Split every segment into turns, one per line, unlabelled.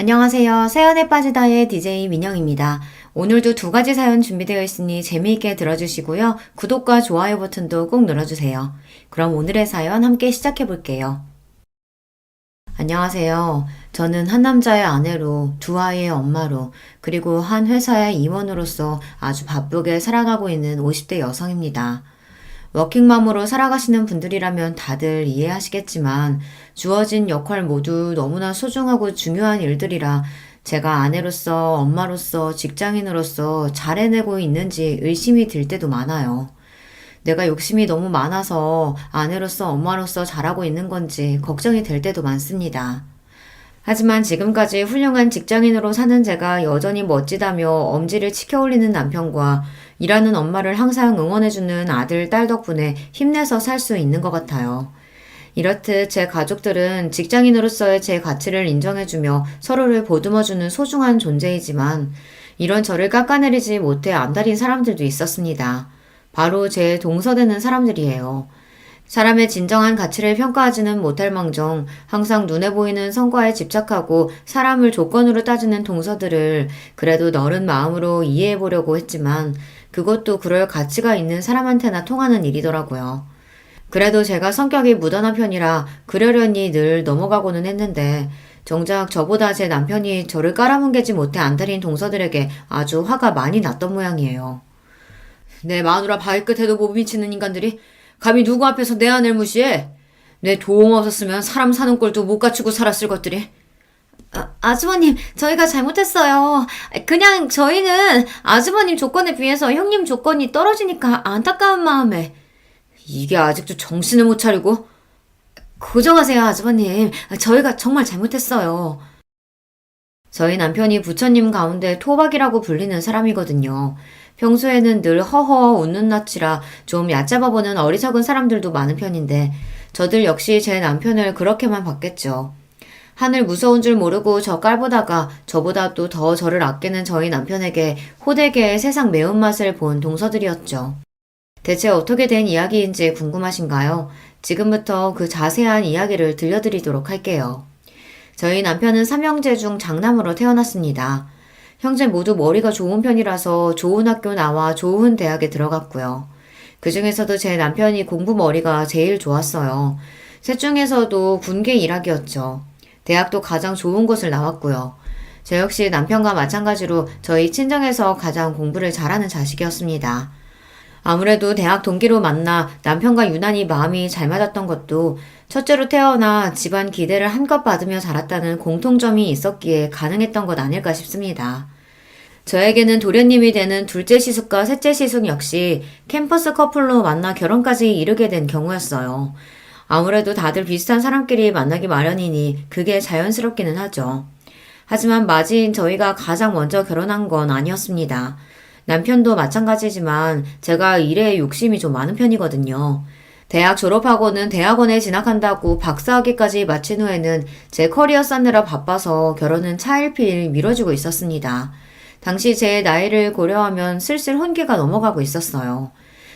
안녕하세요. 사연에 빠지다의 DJ 민영입니다. 오늘도 두 가지 사연 준비되어 있으니 재미있게 들어주시고요. 구독과 좋아요 버튼도 꼭 눌러주세요. 그럼 오늘의 사연 함께 시작해 볼게요. 안녕하세요. 저는 한 남자의 아내로, 두 아이의 엄마로, 그리고 한 회사의 임원으로서 아주 바쁘게 살아가고 있는 50대 여성입니다. 워킹맘으로 살아가시는 분들이라면 다들 이해하시겠지만 주어진 역할 모두 너무나 소중하고 중요한 일들이라 제가 아내로서, 엄마로서, 직장인으로서 잘 해내고 있는지 의심이 들 때도 많아요. 내가 욕심이 너무 많아서 아내로서, 엄마로서 잘하고 있는 건지 걱정이 될 때도 많습니다. 하지만 지금까지 훌륭한 직장인으로 사는 제가 여전히 멋지다며 엄지를 치켜올리는 남편과 일하는 엄마를 항상 응원해주는 아들, 딸 덕분에 힘내서 살 수 있는 것 같아요. 이렇듯 제 가족들은 직장인으로서의 제 가치를 인정해주며 서로를 보듬어주는 소중한 존재이지만 이런 저를 깎아내리지 못해 안달인 사람들도 있었습니다. 바로 제 동서되는 사람들이에요. 사람의 진정한 가치를 평가하지는 못할 망정 항상 눈에 보이는 성과에 집착하고 사람을 조건으로 따지는 동서들을 그래도 너른 마음으로 이해해 보려고 했지만 그것도 그럴 가치가 있는 사람한테나 통하는 일이더라고요. 그래도 제가 성격이 무던한 편이라 그러려니 늘 넘어가고는 했는데 정작 저보다 제 남편이 저를 깔아뭉개지 못해 안달인 동서들에게 아주 화가 많이 났던 모양이에요. 내 마누라 발끝에도 못 미치는 인간들이 감히 누구 앞에서 내 아내를 무시해? 내 도움 없었으면 사람 사는 꼴도 못 갖추고 살았을 것들이. 아주버님, 저희가 잘못했어요. 그냥 저희는 아주버님 조건에 비해서 형님 조건이 떨어지니까 안타까운 마음에. 이게 아직도 정신을 못 차리고? 고정하세요, 아주버님. 저희가 정말 잘못했어요. 저희 남편이 부처님 가운데 토박이라고 불리는 사람이거든요. 평소에는 늘 허허 웃는 낯이라 좀 얕잡아 보는 어리석은 사람들도 많은 편인데 저들 역시 제 남편을 그렇게만 봤겠죠. 하늘 무서운 줄 모르고 저 깔보다가 저보다 또 더 저를 아끼는 저희 남편에게 호되게 세상 매운맛을 본 동서들이었죠. 대체 어떻게 된 이야기인지 궁금하신가요? 지금부터 그 자세한 이야기를 들려드리도록 할게요. 저희 남편은 삼형제 중 장남으로 태어났습니다. 형제 모두 머리가 좋은 편이라서 좋은 학교 나와 좋은 대학에 들어갔고요. 그 중에서도 제 남편이 공부 머리가 제일 좋았어요. 셋 중에서도 군계 일학이었죠. 대학도 가장 좋은 곳을 나왔고요. 저 역시 남편과 마찬가지로 저희 친정에서 가장 공부를 잘하는 자식이었습니다. 아무래도 대학 동기로 만나 남편과 유난히 마음이 잘 맞았던 것도 첫째로 태어나 집안 기대를 한껏 받으며 자랐다는 공통점이 있었기에 가능했던 것 아닐까 싶습니다. 저에게는 도련님이 되는 둘째 시숙과 셋째 시숙 역시 캠퍼스 커플로 만나 결혼까지 이르게 된 경우였어요. 아무래도 다들 비슷한 사람끼리 만나기 마련이니 그게 자연스럽기는 하죠. 하지만 맞이인 저희가 가장 먼저 결혼한 건 아니었습니다. 남편도 마찬가지지만 제가 일에 욕심이 좀 많은 편이거든요. 대학 졸업하고는 대학원에 진학한다고 박사학위까지 마친 후에는 제 커리어 쌓느라 바빠서 결혼은 차일피일 미뤄지고 있었습니다. 당시 제 나이를 고려하면 슬슬 혼기가 넘어가고 있었어요.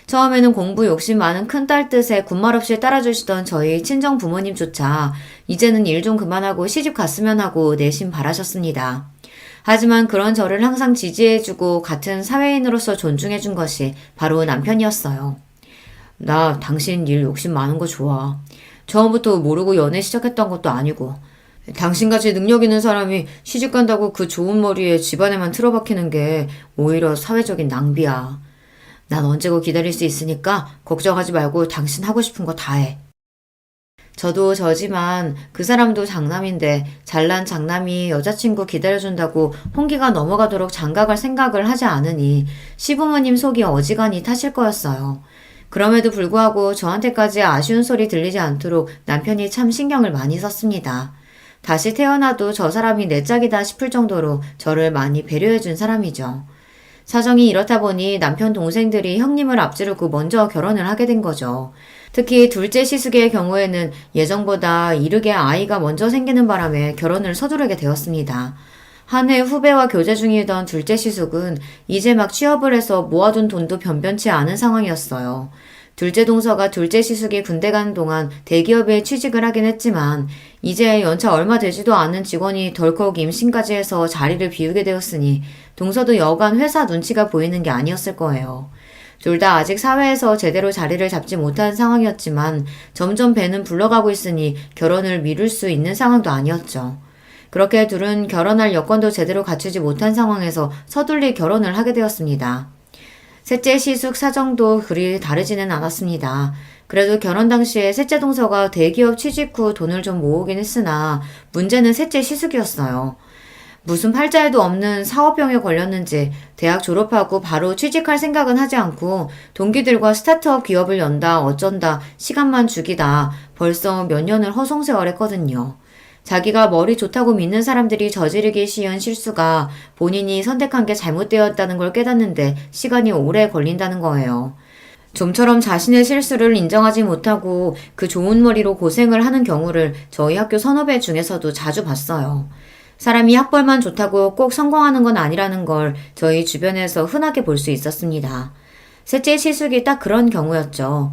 처음에는 공부 욕심 많은 큰딸 뜻에 군말 없이 따라주시던 저희 친정 부모님조차 이제는 일 좀 그만하고 시집 갔으면 하고 내심 바라셨습니다. 하지만 그런 저를 항상 지지해주고 같은 사회인으로서 존중해준 것이 바로 남편이었어요. 나 당신 일 욕심 많은 거 좋아. 처음부터 모르고 연애 시작했던 것도 아니고 당신같이 능력 있는 사람이 시집 간다고 그 좋은 머리에 집안에만 틀어박히는 게 오히려 사회적인 낭비야. 난 언제고 기다릴 수 있으니까 걱정하지 말고 당신 하고 싶은 거 다 해. 저도 저지만 그 사람도 장남인데 잘난 장남이 여자친구 기다려준다고 홍기가 넘어가도록 장가갈 생각을 하지 않으니 시부모님 속이 어지간히 타실 거였어요. 그럼에도 불구하고 저한테까지 아쉬운 소리 들리지 않도록 남편이 참 신경을 많이 썼습니다. 다시 태어나도 저 사람이 내 짝이다 싶을 정도로 저를 많이 배려해준 사람이죠. 사정이 이렇다 보니 남편 동생들이 형님을 앞지르고 먼저 결혼을 하게 된 거죠. 특히 둘째 시숙의 경우에는 예정보다 이르게 아이가 먼저 생기는 바람에 결혼을 서두르게 되었습니다. 한 해 후배와 교제 중이던 둘째 시숙은 이제 막 취업을 해서 모아둔 돈도 변변치 않은 상황이었어요. 둘째 동서가 둘째 시숙이 군대 가는 동안 대기업에 취직을 하긴 했지만 이제 연차 얼마 되지도 않은 직원이 덜컥 임신까지 해서 자리를 비우게 되었으니 동서도 여간 회사 눈치가 보이는 게 아니었을 거예요. 둘 다 아직 사회에서 제대로 자리를 잡지 못한 상황이었지만 점점 배는 불러가고 있으니 결혼을 미룰 수 있는 상황도 아니었죠. 그렇게 둘은 결혼할 여건도 제대로 갖추지 못한 상황에서 서둘리 결혼을 하게 되었습니다. 셋째 시숙 사정도 그리 다르지는 않았습니다. 그래도 결혼 당시에 셋째 동서가 대기업 취직 후 돈을 좀 모으긴 했으나 문제는 셋째 시숙이었어요. 무슨 팔자에도 없는 사업병에 걸렸는지 대학 졸업하고 바로 취직할 생각은 하지 않고 동기들과 스타트업 기업을 연다 어쩐다 시간만 죽이다 벌써 몇 년을 허송세월했거든요. 자기가 머리 좋다고 믿는 사람들이 저지르기 쉬운 실수가 본인이 선택한 게 잘못되었다는 걸 깨닫는데 시간이 오래 걸린다는 거예요. 좀처럼 자신의 실수를 인정하지 못하고 그 좋은 머리로 고생을 하는 경우를 저희 학교 선후배 중에서도 자주 봤어요. 사람이 학벌만 좋다고 꼭 성공하는 건 아니라는 걸 저희 주변에서 흔하게 볼 수 있었습니다. 셋째 시숙이 딱 그런 경우였죠.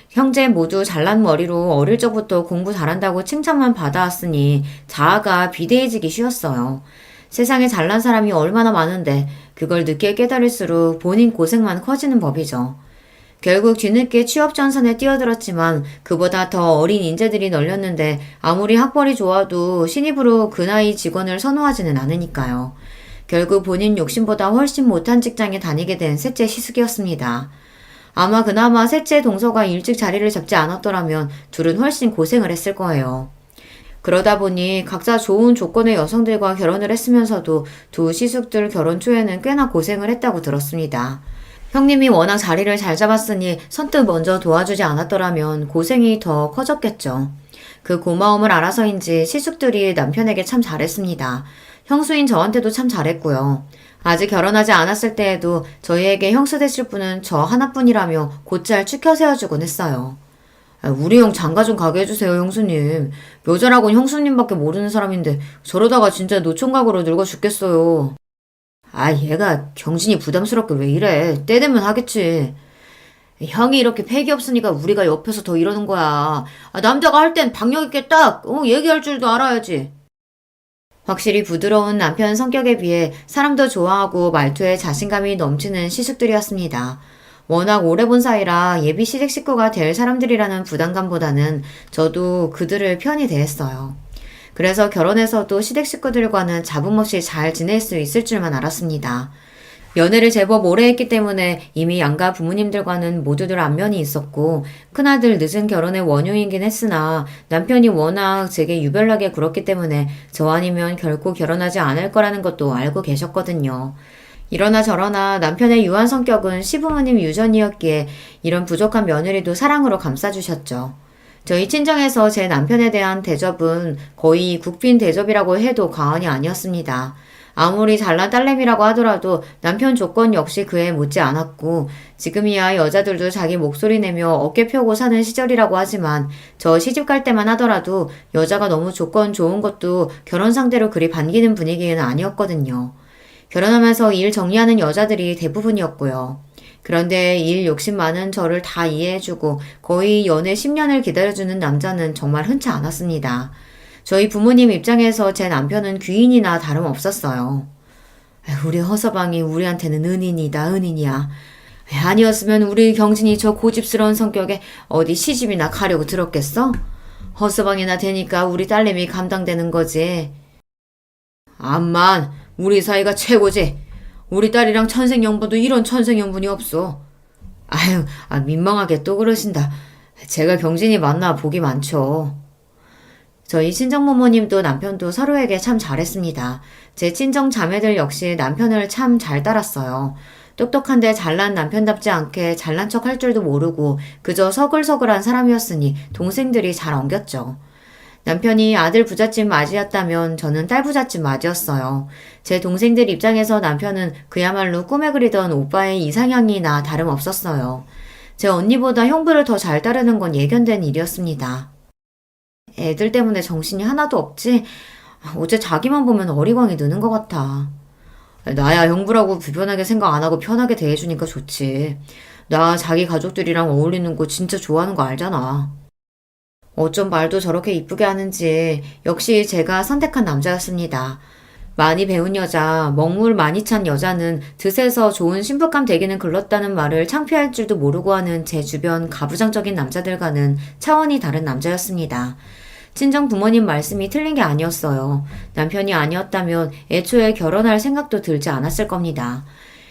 형제 모두 잘난 머리로 어릴 적부터 공부 잘한다고 칭찬만 받아왔으니 자아가 비대해지기 쉬웠어요. 세상에 잘난 사람이 얼마나 많은데 그걸 늦게 깨달을수록 본인 고생만 커지는 법이죠. 결국 뒤늦게 취업 전선에 뛰어들었지만 그보다 더 어린 인재들이 널렸는데 아무리 학벌이 좋아도 신입으로 그 나이 직원을 선호하지는 않으니까요. 결국 본인 욕심보다 훨씬 못한 직장에 다니게 된 셋째 시숙이었습니다. 아마 그나마 셋째 동서가 일찍 자리를 잡지 않았더라면 둘은 훨씬 고생을 했을 거예요. 그러다 보니 각자 좋은 조건의 여성들과 결혼을 했으면서도 두 시숙들 결혼 초에는 꽤나 고생을 했다고 들었습니다. 형님이 워낙 자리를 잘 잡았으니 선뜻 먼저 도와주지 않았더라면 고생이 더 커졌겠죠. 그 고마움을 알아서인지 시숙들이 남편에게 참 잘했습니다. 형수인 저한테도 참 잘했고요. 아직 결혼하지 않았을 때에도 저희에게 형수 되실 분은 저 하나뿐이라며 곧잘 추켜 세워주곤 했어요. 우리 형 장가 좀 가게 해주세요, 형수님. 여자라곤 형수님밖에 모르는 사람인데 저러다가 진짜 노총각으로 늙어 죽겠어요. 얘가 경진이 부담스럽게 왜 이래. 때 되면 하겠지. 형이 이렇게 패기 없으니까 우리가 옆에서 더 이러는 거야. 남자가 할 땐 박력 있게 딱 얘기할 줄도 알아야지. 확실히 부드러운 남편 성격에 비해 사람도 좋아하고 말투에 자신감이 넘치는 시숙들이었습니다. 워낙 오래 본 사이라 예비 시댁 식구가 될 사람들이라는 부담감보다는 저도 그들을 편히 대했어요. 그래서 결혼해서도 시댁 식구들과는 잡음 없이 잘 지낼 수 있을 줄만 알았습니다. 연애를 제법 오래 했기 때문에 이미 양가 부모님들과는 모두들 안면이 있었고 큰아들 늦은 결혼의 원흉이긴 했으나 남편이 워낙 제게 유별나게 굴었기 때문에 저 아니면 결코 결혼하지 않을 거라는 것도 알고 계셨거든요. 이러나 저러나 남편의 유한 성격은 시부모님 유전이었기에 이런 부족한 며느리도 사랑으로 감싸주셨죠. 저희 친정에서 제 남편에 대한 대접은 거의 국빈 대접이라고 해도 과언이 아니었습니다. 아무리 잘난 딸내미라고 하더라도 남편 조건 역시 그에 못지 않았고 지금이야 여자들도 자기 목소리 내며 어깨 펴고 사는 시절이라고 하지만 저 시집 갈 때만 하더라도 여자가 너무 조건 좋은 것도 결혼 상대로 그리 반기는 분위기는 아니었거든요. 결혼하면서 일 정리하는 여자들이 대부분이었고요. 그런데 일 욕심 많은 저를 다 이해해주고 거의 연애 10년을 기다려주는 남자는 정말 흔치 않았습니다. 저희 부모님 입장에서 제 남편은 귀인이나 다름없었어요. 우리 허서방이 우리한테는 은인이다 은인이야. 아니었으면 우리 경진이 저 고집스러운 성격에 어디 시집이나 가려고 들었겠어? 허서방이나 되니까 우리 딸내미 감당되는 거지. 암만 우리 사이가 최고지. 우리 딸이랑 천생연분도 이런 천생연분이 없어. 민망하게 또 그러신다. 제가 경진이 만나 복이 많죠. 저희 친정부모님도 남편도 서로에게 참 잘했습니다. 제 친정 자매들 역시 남편을 참 잘 따랐어요. 똑똑한데 잘난 남편답지 않게 잘난 척 할 줄도 모르고 그저 서글서글한 사람이었으니 동생들이 잘 엉겼죠. 남편이 아들 부잣집 맞이였다면 저는 딸 부잣집 맞이였어요. 제 동생들 입장에서 남편은 그야말로 꿈에 그리던 오빠의 이상향이나 다름없었어요. 제 언니보다 형부를 더 잘 따르는 건 예견된 일이었습니다. 애들 때문에 정신이 하나도 없지? 어제 자기만 보면 어리광이 느는 것 같아. 나야 형부라고 불편하게 생각 안 하고 편하게 대해주니까 좋지. 나 자기 가족들이랑 어울리는 거 진짜 좋아하는 거 알잖아. 어쩜 말도 저렇게 이쁘게 하는지 역시 제가 선택한 남자였습니다. 많이 배운 여자, 먹물 많이 찬 여자는 드세서 좋은 신부감 되기는 글렀다는 말을 창피할 줄도 모르고 하는 제 주변 가부장적인 남자들과는 차원이 다른 남자였습니다. 친정 부모님 말씀이 틀린 게 아니었어요. 남편이 아니었다면 애초에 결혼할 생각도 들지 않았을 겁니다.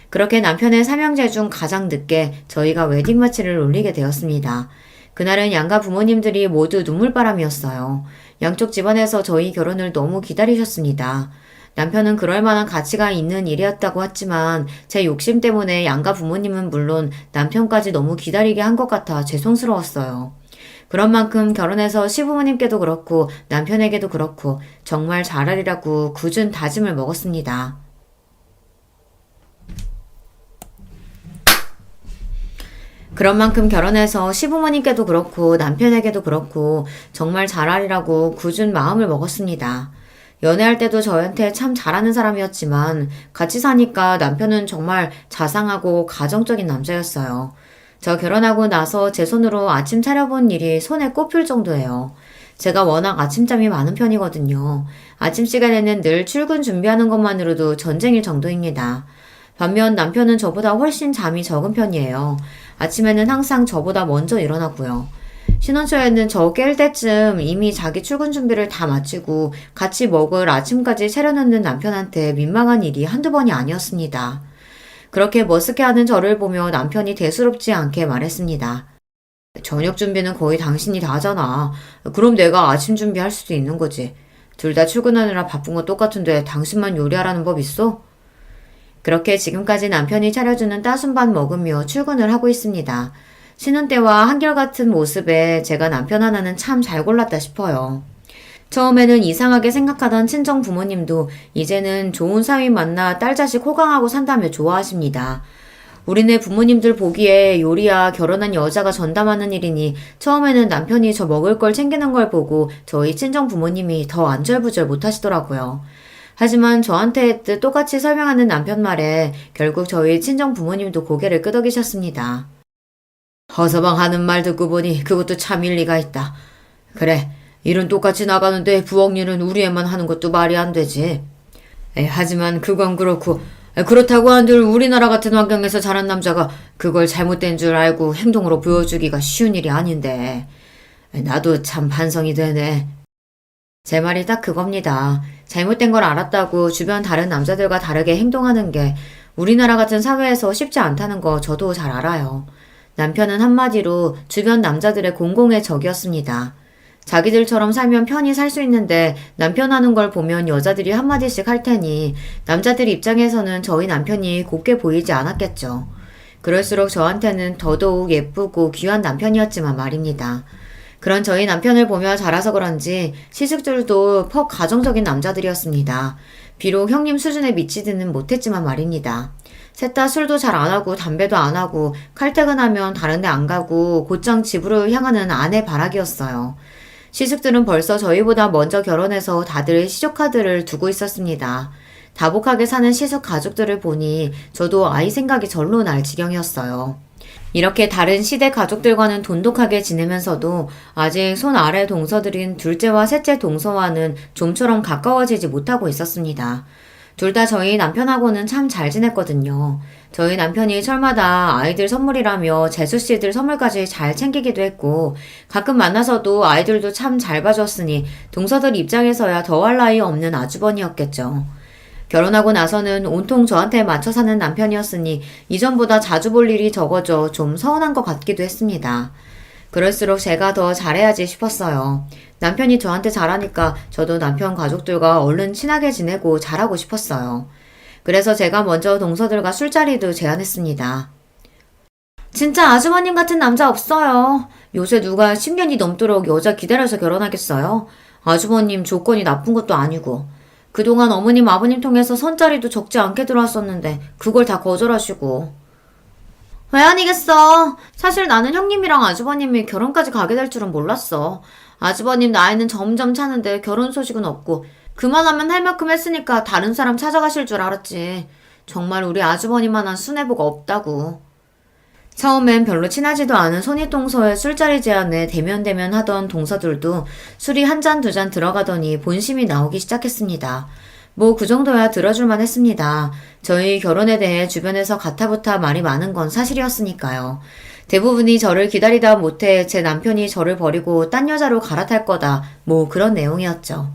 그렇게 남편의 삼형제 중 가장 늦게 저희가 웨딩마치를 올리게 되었습니다. 그날은 양가 부모님들이 모두 눈물바람이었어요. 양쪽 집안에서 저희 결혼을 너무 기다리셨습니다. 남편은 그럴 만한 가치가 있는 일이었다고 했지만 제 욕심 때문에 양가 부모님은 물론 남편까지 너무 기다리게 한 것 같아 죄송스러웠어요. 그런 만큼 결혼해서 시부모님께도 그렇고 남편에게도 그렇고 정말 잘하리라고 굳은 다짐을 먹었습니다. 그런 만큼 결혼해서 시부모님께도 그렇고 남편에게도 그렇고 정말 잘하리라고 굳은 마음을 먹었습니다. 연애할 때도 저한테 참 잘하는 사람이었지만 같이 사니까 남편은 정말 자상하고 가정적인 남자였어요. 저 결혼하고 나서 제 손으로 아침 차려본 일이 손에 꼽힐 정도예요. 제가 워낙 아침잠이 많은 편이거든요. 아침 시간에는 늘 출근 준비하는 것만으로도 전쟁일 정도입니다. 반면 남편은 저보다 훨씬 잠이 적은 편이에요. 아침에는 항상 저보다 먼저 일어나고요. 신혼 초에는 저 깰 때쯤 이미 자기 출근 준비를 다 마치고 같이 먹을 아침까지 차려놓는 남편한테 민망한 일이 한두 번이 아니었습니다. 그렇게 머쓱해하는 저를 보며 남편이 대수롭지 않게 말했습니다. 저녁 준비는 거의 당신이 다 하잖아. 그럼 내가 아침 준비할 수도 있는 거지. 둘 다 출근하느라 바쁜 건 똑같은데 당신만 요리하라는 법 있어? 그렇게 지금까지 남편이 차려주는 따순밥 먹으며 출근을 하고 있습니다. 신혼 때와 한결같은 모습에 제가 남편 하나는 참 잘 골랐다 싶어요. 처음에는 이상하게 생각하던 친정 부모님도 이제는 좋은 사위 만나 딸 자식 호강하고 산다며 좋아하십니다. 우리네 부모님들 보기에 요리야 결혼한 여자가 전담하는 일이니 처음에는 남편이 저 먹을 걸 챙기는 걸 보고 저희 친정 부모님이 더 안절부절 못하시더라고요. 하지만 저한테 똑같이 설명하는 남편 말에 결국 저희 친정 부모님도 고개를 끄덕이셨습니다. 허서방 하는 말 듣고 보니 그것도 참 일리가 있다. 그래, 일은 똑같이 나가는데 부엌 일은 우리 애만 하는 것도 말이 안 되지. 하지만 그건 그렇고 그렇다고 한들 우리나라 같은 환경에서 자란 남자가 그걸 잘못된 줄 알고 행동으로 보여주기가 쉬운 일이 아닌데. 나도 참 반성이 되네. 제 말이 딱 그겁니다. 잘못된 걸 알았다고 주변 다른 남자들과 다르게 행동하는 게 우리나라 같은 사회에서 쉽지 않다는 거 저도 잘 알아요. 남편은 한마디로 주변 남자들의 공공의 적이었습니다. 자기들처럼 살면 편히 살 수 있는데 남편 하는 걸 보면 여자들이 한마디씩 할 테니 남자들 입장에서는 저희 남편이 곱게 보이지 않았겠죠. 그럴수록 저한테는 더더욱 예쁘고 귀한 남편이었지만 말입니다. 그런 저희 남편을 보며 자라서 그런지 시숙들도 퍽 가정적인 남자들이었습니다. 비록 형님 수준에 미치지는 못했지만 말입니다. 셋 다 술도 잘 안 하고 담배도 안 하고 칼퇴근하면 다른 데 안 가고 곧장 집으로 향하는 아내 바라기였어요. 시숙들은 벌써 저희보다 먼저 결혼해서 다들 시조카드를 두고 있었습니다. 다복하게 사는 시숙 가족들을 보니 저도 아이 생각이 절로 날 지경이었어요. 이렇게 다른 시대 가족들과는 돈독하게 지내면서도 아직 손 아래 동서들인 둘째와 셋째 동서와는 좀처럼 가까워지지 못하고 있었습니다. 둘 다 저희 남편하고는 참 잘 지냈거든요. 저희 남편이 철마다 아이들 선물이라며 재수씨들 선물까지 잘 챙기기도 했고 가끔 만나서도 아이들도 참 잘 봐줬으니 동서들 입장에서야 더할 나위 없는 아주버니였겠죠. 결혼하고 나서는 온통 저한테 맞춰 사는 남편이었으니 이전보다 자주 볼 일이 적어져 좀 서운한 것 같기도 했습니다. 그럴수록 제가 더 잘해야지 싶었어요. 남편이 저한테 잘하니까 저도 남편 가족들과 얼른 친하게 지내고 잘하고 싶었어요. 그래서 제가 먼저 동서들과 술자리도 제안했습니다. 진짜 아주버님 같은 남자 없어요. 요새 누가 10년이 넘도록 여자 기다려서 결혼하겠어요? 아주버님 조건이 나쁜 것도 아니고. 그동안 어머님 아버님 통해서 선자리도 적지 않게 들어왔었는데 그걸 다 거절하시고. 왜 아니겠어. 사실 나는 형님이랑 아주버님이 결혼까지 가게 될 줄은 몰랐어. 아주버님 나이는 점점 차는데 결혼 소식은 없고 그만하면 할 만큼 했으니까 다른 사람 찾아가실 줄 알았지. 정말 우리 아주버님만한 순애보가 없다고. 처음엔 별로 친하지도 않은 손윗동서의 술자리 제안에 대면대면 하던 동서들도 술이 한 잔 두 잔 들어가더니 본심이 나오기 시작했습니다. 뭐 그 정도야 들어줄만 했습니다. 저희 결혼에 대해 주변에서 가타부타 말이 많은 건 사실이었으니까요. 대부분이 저를 기다리다 못해 제 남편이 저를 버리고 딴 여자로 갈아탈 거다. 뭐 그런 내용이었죠.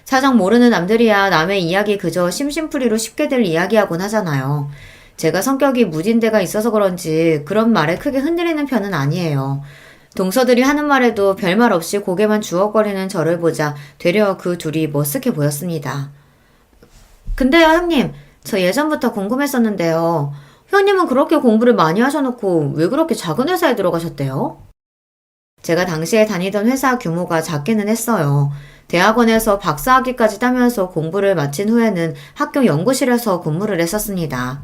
사정 모르는 남들이야 남의 이야기 그저 심심풀이로 쉽게들 이야기하곤 하잖아요. 제가 성격이 무딘 데가 있어서 그런지 그런 말에 크게 흔들리는 편은 아니에요. 동서들이 하는 말에도 별말 없이 고개만 주걱거리는 저를 보자 되려 그 둘이 머쓱해 보였습니다. 근데요, 형님. 저 예전부터 궁금했었는데요. 형님은 그렇게 공부를 많이 하셔놓고 왜 그렇게 작은 회사에 들어가셨대요? 제가 당시에 다니던 회사 규모가 작기는 했어요. 대학원에서 박사학위까지 따면서 공부를 마친 후에는 학교 연구실에서 근무를 했었습니다.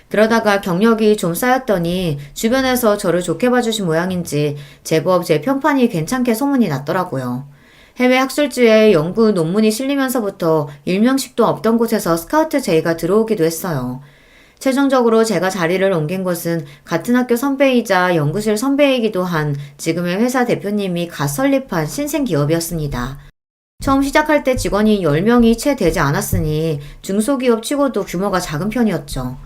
그러다가 경력이 좀 쌓였더니 주변에서 저를 좋게 봐주신 모양인지 제법 제 평판이 괜찮게 소문이 났더라고요. 해외 학술지에 연구 논문이 실리면서부터 일명식도 없던 곳에서 스카우트 제의가 들어오기도 했어요. 최종적으로 제가 자리를 옮긴 곳은 같은 학교 선배이자 연구실 선배이기도 한 지금의 회사 대표님이 갓 설립한 신생 기업이었습니다. 처음 시작할 때 직원이 10명이 채 되지 않았으니 중소기업 치고도 규모가 작은 편이었죠.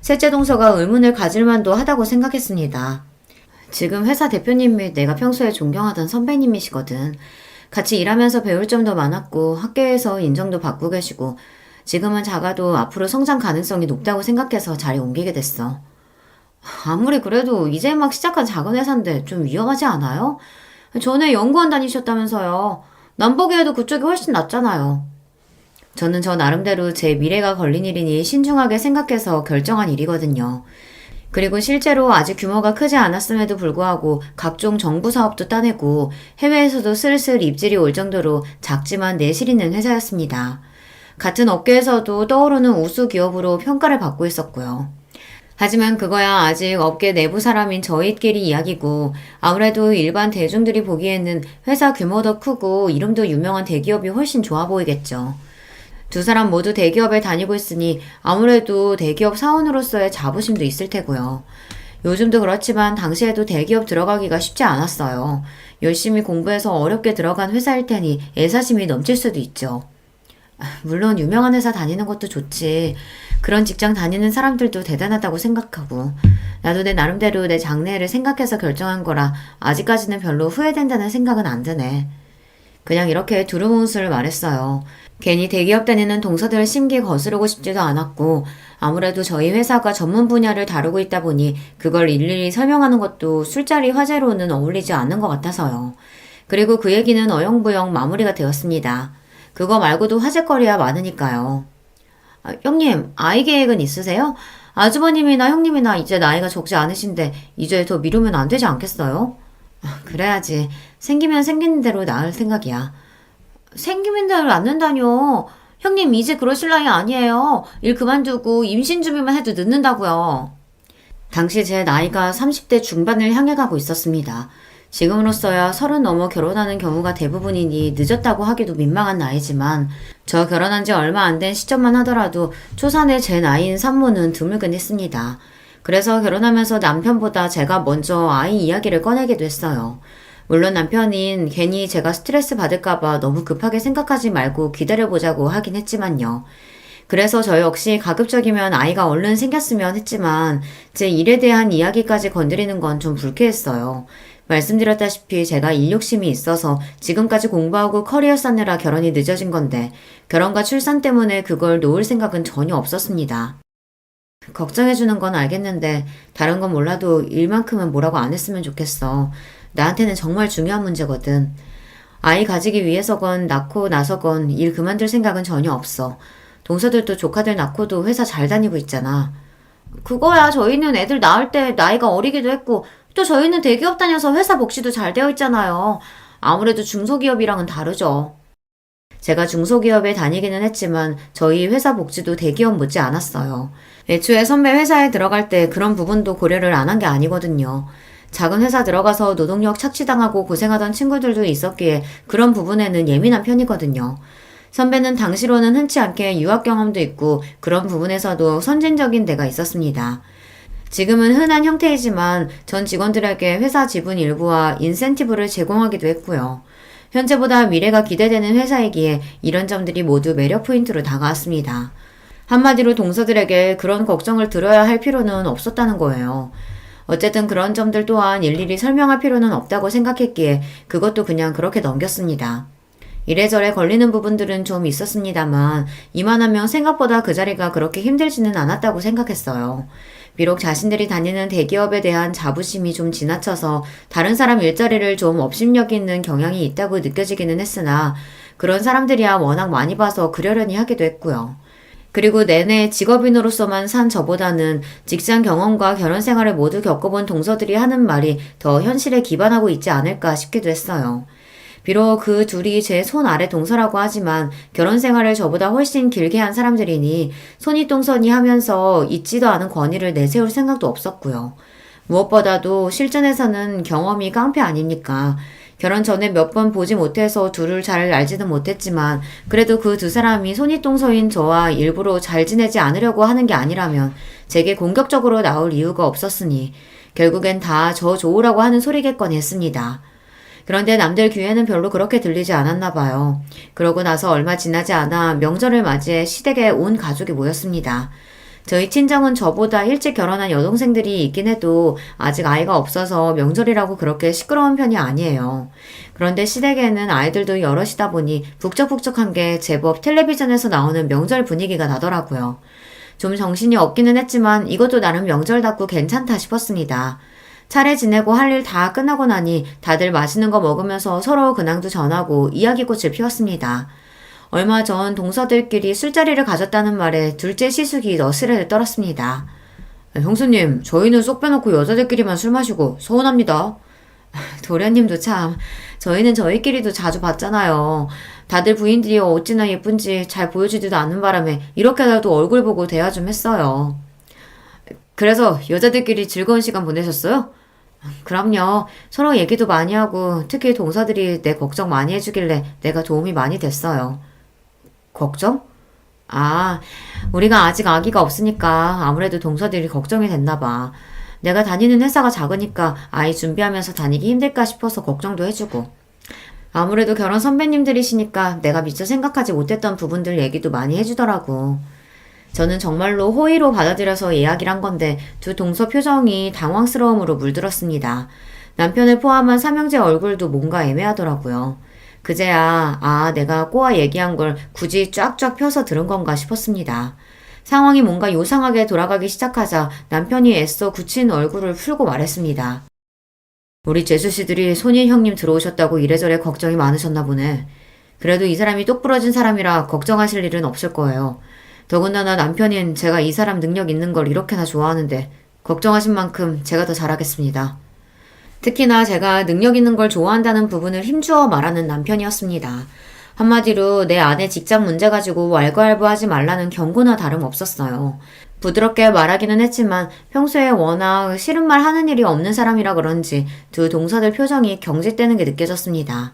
셋째 동서가 의문을 가질 만도 하다고 생각했습니다. 지금 회사 대표님이 내가 평소에 존경하던 선배님이시거든. 같이 일하면서 배울 점도 많았고 학교에서 인정도 받고 계시고 지금은 작아도 앞으로 성장 가능성이 높다고 생각해서 자리 옮기게 됐어. 아무리 그래도 이제 막 시작한 작은 회사인데 좀 위험하지 않아요? 전에 연구원 다니셨다면서요. 남 보기에도 그쪽이 훨씬 낫잖아요. 저는 저 나름대로 제 미래가 걸린 일이니 신중하게 생각해서 결정한 일이거든요. 그리고 실제로 아직 규모가 크지 않았음에도 불구하고 각종 정부 사업도 따내고 해외에서도 슬슬 입질이 올 정도로 작지만 내실 있는 회사였습니다. 같은 업계에서도 떠오르는 우수 기업으로 평가를 받고 있었고요. 하지만 그거야 아직 업계 내부 사람인 저희끼리 이야기고 아무래도 일반 대중들이 보기에는 회사 규모도 크고 이름도 유명한 대기업이 훨씬 좋아 보이겠죠. 두 사람 모두 대기업에 다니고 있으니 아무래도 대기업 사원으로서의 자부심도 있을 테고요. 요즘도 그렇지만 당시에도 대기업 들어가기가 쉽지 않았어요. 열심히 공부해서 어렵게 들어간 회사일 테니 애사심이 넘칠 수도 있죠. 물론 유명한 회사 다니는 것도 좋지. 그런 직장 다니는 사람들도 대단하다고 생각하고 나도 내 나름대로 내 장래를 생각해서 결정한 거라 아직까지는 별로 후회된다는 생각은 안 드네. 그냥 이렇게 두루뭉술 말했어요. 괜히 대기업 다니는 동서들 심기 거스르고 싶지도 않았고 아무래도 저희 회사가 전문 분야를 다루고 있다 보니 그걸 일일이 설명하는 것도 술자리 화제로는 어울리지 않는 것 같아서요. 그리고 그 얘기는 어영부영 마무리가 되었습니다. 그거 말고도 화제거리야 많으니까요. 형님, 아이 계획은 있으세요? 아주버님이나 형님이나 이제 나이가 적지 않으신데 이제 더 미루면 안 되지 않겠어요? 그래야지. 생기면 생기는 대로 낳을 생각이야. 생기는 대로 낳는다뇨. 형님 이제 그러실 나이 아니에요. 일 그만두고 임신 준비만 해도 늦는다고요. 당시 제 나이가 30대 중반을 향해 가고 있었습니다. 지금으로서야 30 넘어 결혼하는 경우가 대부분이니 늦었다고 하기도 민망한 나이지만 저 결혼한 지 얼마 안 된 시점만 하더라도 초산의 제 나이인 산모는 드물긴 했습니다. 그래서 결혼하면서 남편보다 제가 먼저 아이 이야기를 꺼내기도 했어요. 물론 남편인 괜히 제가 스트레스 받을까봐 너무 급하게 생각하지 말고 기다려보자고 하긴 했지만요. 그래서 저 역시 가급적이면 아이가 얼른 생겼으면 했지만 제 일에 대한 이야기까지 건드리는 건 좀 불쾌했어요. 말씀드렸다시피 제가 일 욕심이 있어서 지금까지 공부하고 커리어 쌓느라 결혼이 늦어진 건데 결혼과 출산 때문에 그걸 놓을 생각은 전혀 없었습니다. 걱정해주는 건 알겠는데 다른 건 몰라도 일만큼은 뭐라고 안 했으면 좋겠어. 나한테는 정말 중요한 문제거든. 아이 가지기 위해서건 낳고 나서건 일 그만둘 생각은 전혀 없어. 동서들도 조카들 낳고도 회사 잘 다니고 있잖아. 그거야 저희는 애들 낳을 때 나이가 어리기도 했고 또 저희는 대기업 다녀서 회사 복지도 잘 되어 있잖아요. 아무래도 중소기업이랑은 다르죠. 제가 중소기업에 다니기는 했지만 저희 회사 복지도 대기업 못지 않았어요. 애초에 선배 회사에 들어갈 때 그런 부분도 고려를 안 한 게 아니거든요. 작은 회사 들어가서 노동력 착취당하고 고생하던 친구들도 있었기에 그런 부분에는 예민한 편이거든요. 선배는 당시로는 흔치 않게 유학 경험도 있고 그런 부분에서도 선진적인 데가 있었습니다. 지금은 흔한 형태이지만 전 직원들에게 회사 지분 일부와 인센티브를 제공하기도 했고요. 현재보다 미래가 기대되는 회사이기에 이런 점들이 모두 매력 포인트로 다가왔습니다. 한마디로 동서들에게 그런 걱정을 들어야 할 필요는 없었다는 거예요. 어쨌든 그런 점들 또한 일일이 설명할 필요는 없다고 생각했기에 그것도 그냥 그렇게 넘겼습니다. 이래저래 걸리는 부분들은 좀 있었습니다만 이만하면 생각보다 그 자리가 그렇게 힘들지는 않았다고 생각했어요. 비록 자신들이 다니는 대기업에 대한 자부심이 좀 지나쳐서 다른 사람 일자리를 좀 업신여기 있는 경향이 있다고 느껴지기는 했으나 그런 사람들이야 워낙 많이 봐서 그러려니 하기도 했고요. 그리고 내내 직업인으로서만 산 저보다는 직장 경험과 결혼 생활을 모두 겪어본 동서들이 하는 말이 더 현실에 기반하고 있지 않을까 싶기도 했어요. 비록 그 둘이 제 손 아래 동서라고 하지만 결혼 생활을 저보다 훨씬 길게 한 사람들이니 손이 하면서 있지도 않은 권위를 내세울 생각도 없었고요. 무엇보다도 실전에서는 경험이 깡패 아닙니까? 결혼 전에 몇 번 보지 못해서 둘을 잘 알지는 못했지만 그래도 그 두 사람이 손이똥서인 저와 일부러 잘 지내지 않으려고 하는 게 아니라면 제게 공격적으로 나올 이유가 없었으니 결국엔 다 저 좋으라고 하는 소리겠거니 했습니다. 그런데 남들 귀에는 별로 그렇게 들리지 않았나 봐요. 그러고 나서 얼마 지나지 않아 명절을 맞이해 시댁에 온 가족이 모였습니다. 저희 친정은 저보다 일찍 결혼한 여동생들이 있긴 해도 아직 아이가 없어서 명절이라고 그렇게 시끄러운 편이 아니에요. 그런데 시댁에는 아이들도 여럿이다 보니 북적북적한 게 제법 텔레비전에서 나오는 명절 분위기가 나더라고요. 좀 정신이 없기는 했지만 이것도 나름 명절답고 괜찮다 싶었습니다. 차례 지내고 할 일 다 끝나고 나니 다들 맛있는 거 먹으면서 서로 근황도 전하고 이야기꽃을 피웠습니다. 얼마 전 동서들끼리 술자리를 가졌다는 말에 둘째 시숙이 너스레를 떨었습니다. 형수님, 저희는 쏙 빼놓고 여자들끼리만 술 마시고 서운합니다. 도련님도 참, 저희는 저희끼리도 자주 봤잖아요. 다들 부인들이 어찌나 예쁜지 잘 보여주지도 않는 바람에 이렇게라도 얼굴 보고 대화 좀 했어요. 그래서 여자들끼리 즐거운 시간 보내셨어요? 그럼요. 서로 얘기도 많이 하고 특히 동서들이 내 걱정 많이 해주길래 내가 도움이 많이 됐어요. 걱정? 아, 우리가 아직 아기가 없으니까 아무래도 동서들이 걱정이 됐나 봐. 내가 다니는 회사가 작으니까 아이 준비하면서 다니기 힘들까 싶어서 걱정도 해주고. 아무래도 결혼 선배님들이시니까 내가 미처 생각하지 못했던 부분들 얘기도 많이 해주더라고. 저는 정말로 호의로 받아들여서 이야기를 한 건데 두 동서 표정이 당황스러움으로 물들었습니다. 남편을 포함한 삼형제 얼굴도 뭔가 애매하더라고요. 그제야 내가 꼬아 얘기한 걸 굳이 쫙쫙 펴서 들은 건가 싶었습니다. 상황이 뭔가 요상하게 돌아가기 시작하자 남편이 애써 굳힌 얼굴을 풀고 말했습니다. 우리 재수씨들이 손인 형님 들어오셨다고 이래저래 걱정이 많으셨나 보네. 그래도 이 사람이 똑부러진 사람이라 걱정하실 일은 없을 거예요. 더군다나 남편인 제가 이 사람 능력 있는 걸 이렇게나 좋아하는데 걱정하신 만큼 제가 더 잘하겠습니다. 특히나 제가 능력 있는 걸 좋아한다는 부분을 힘주어 말하는 남편이었습니다. 한마디로 내 아내 직장 문제 가지고 왈가왈부하지 말라는 경고나 다름없었어요. 부드럽게 말하기는 했지만 평소에 워낙 싫은 말 하는 일이 없는 사람이라 그런지 두 동서들 표정이 경직되는 게 느껴졌습니다.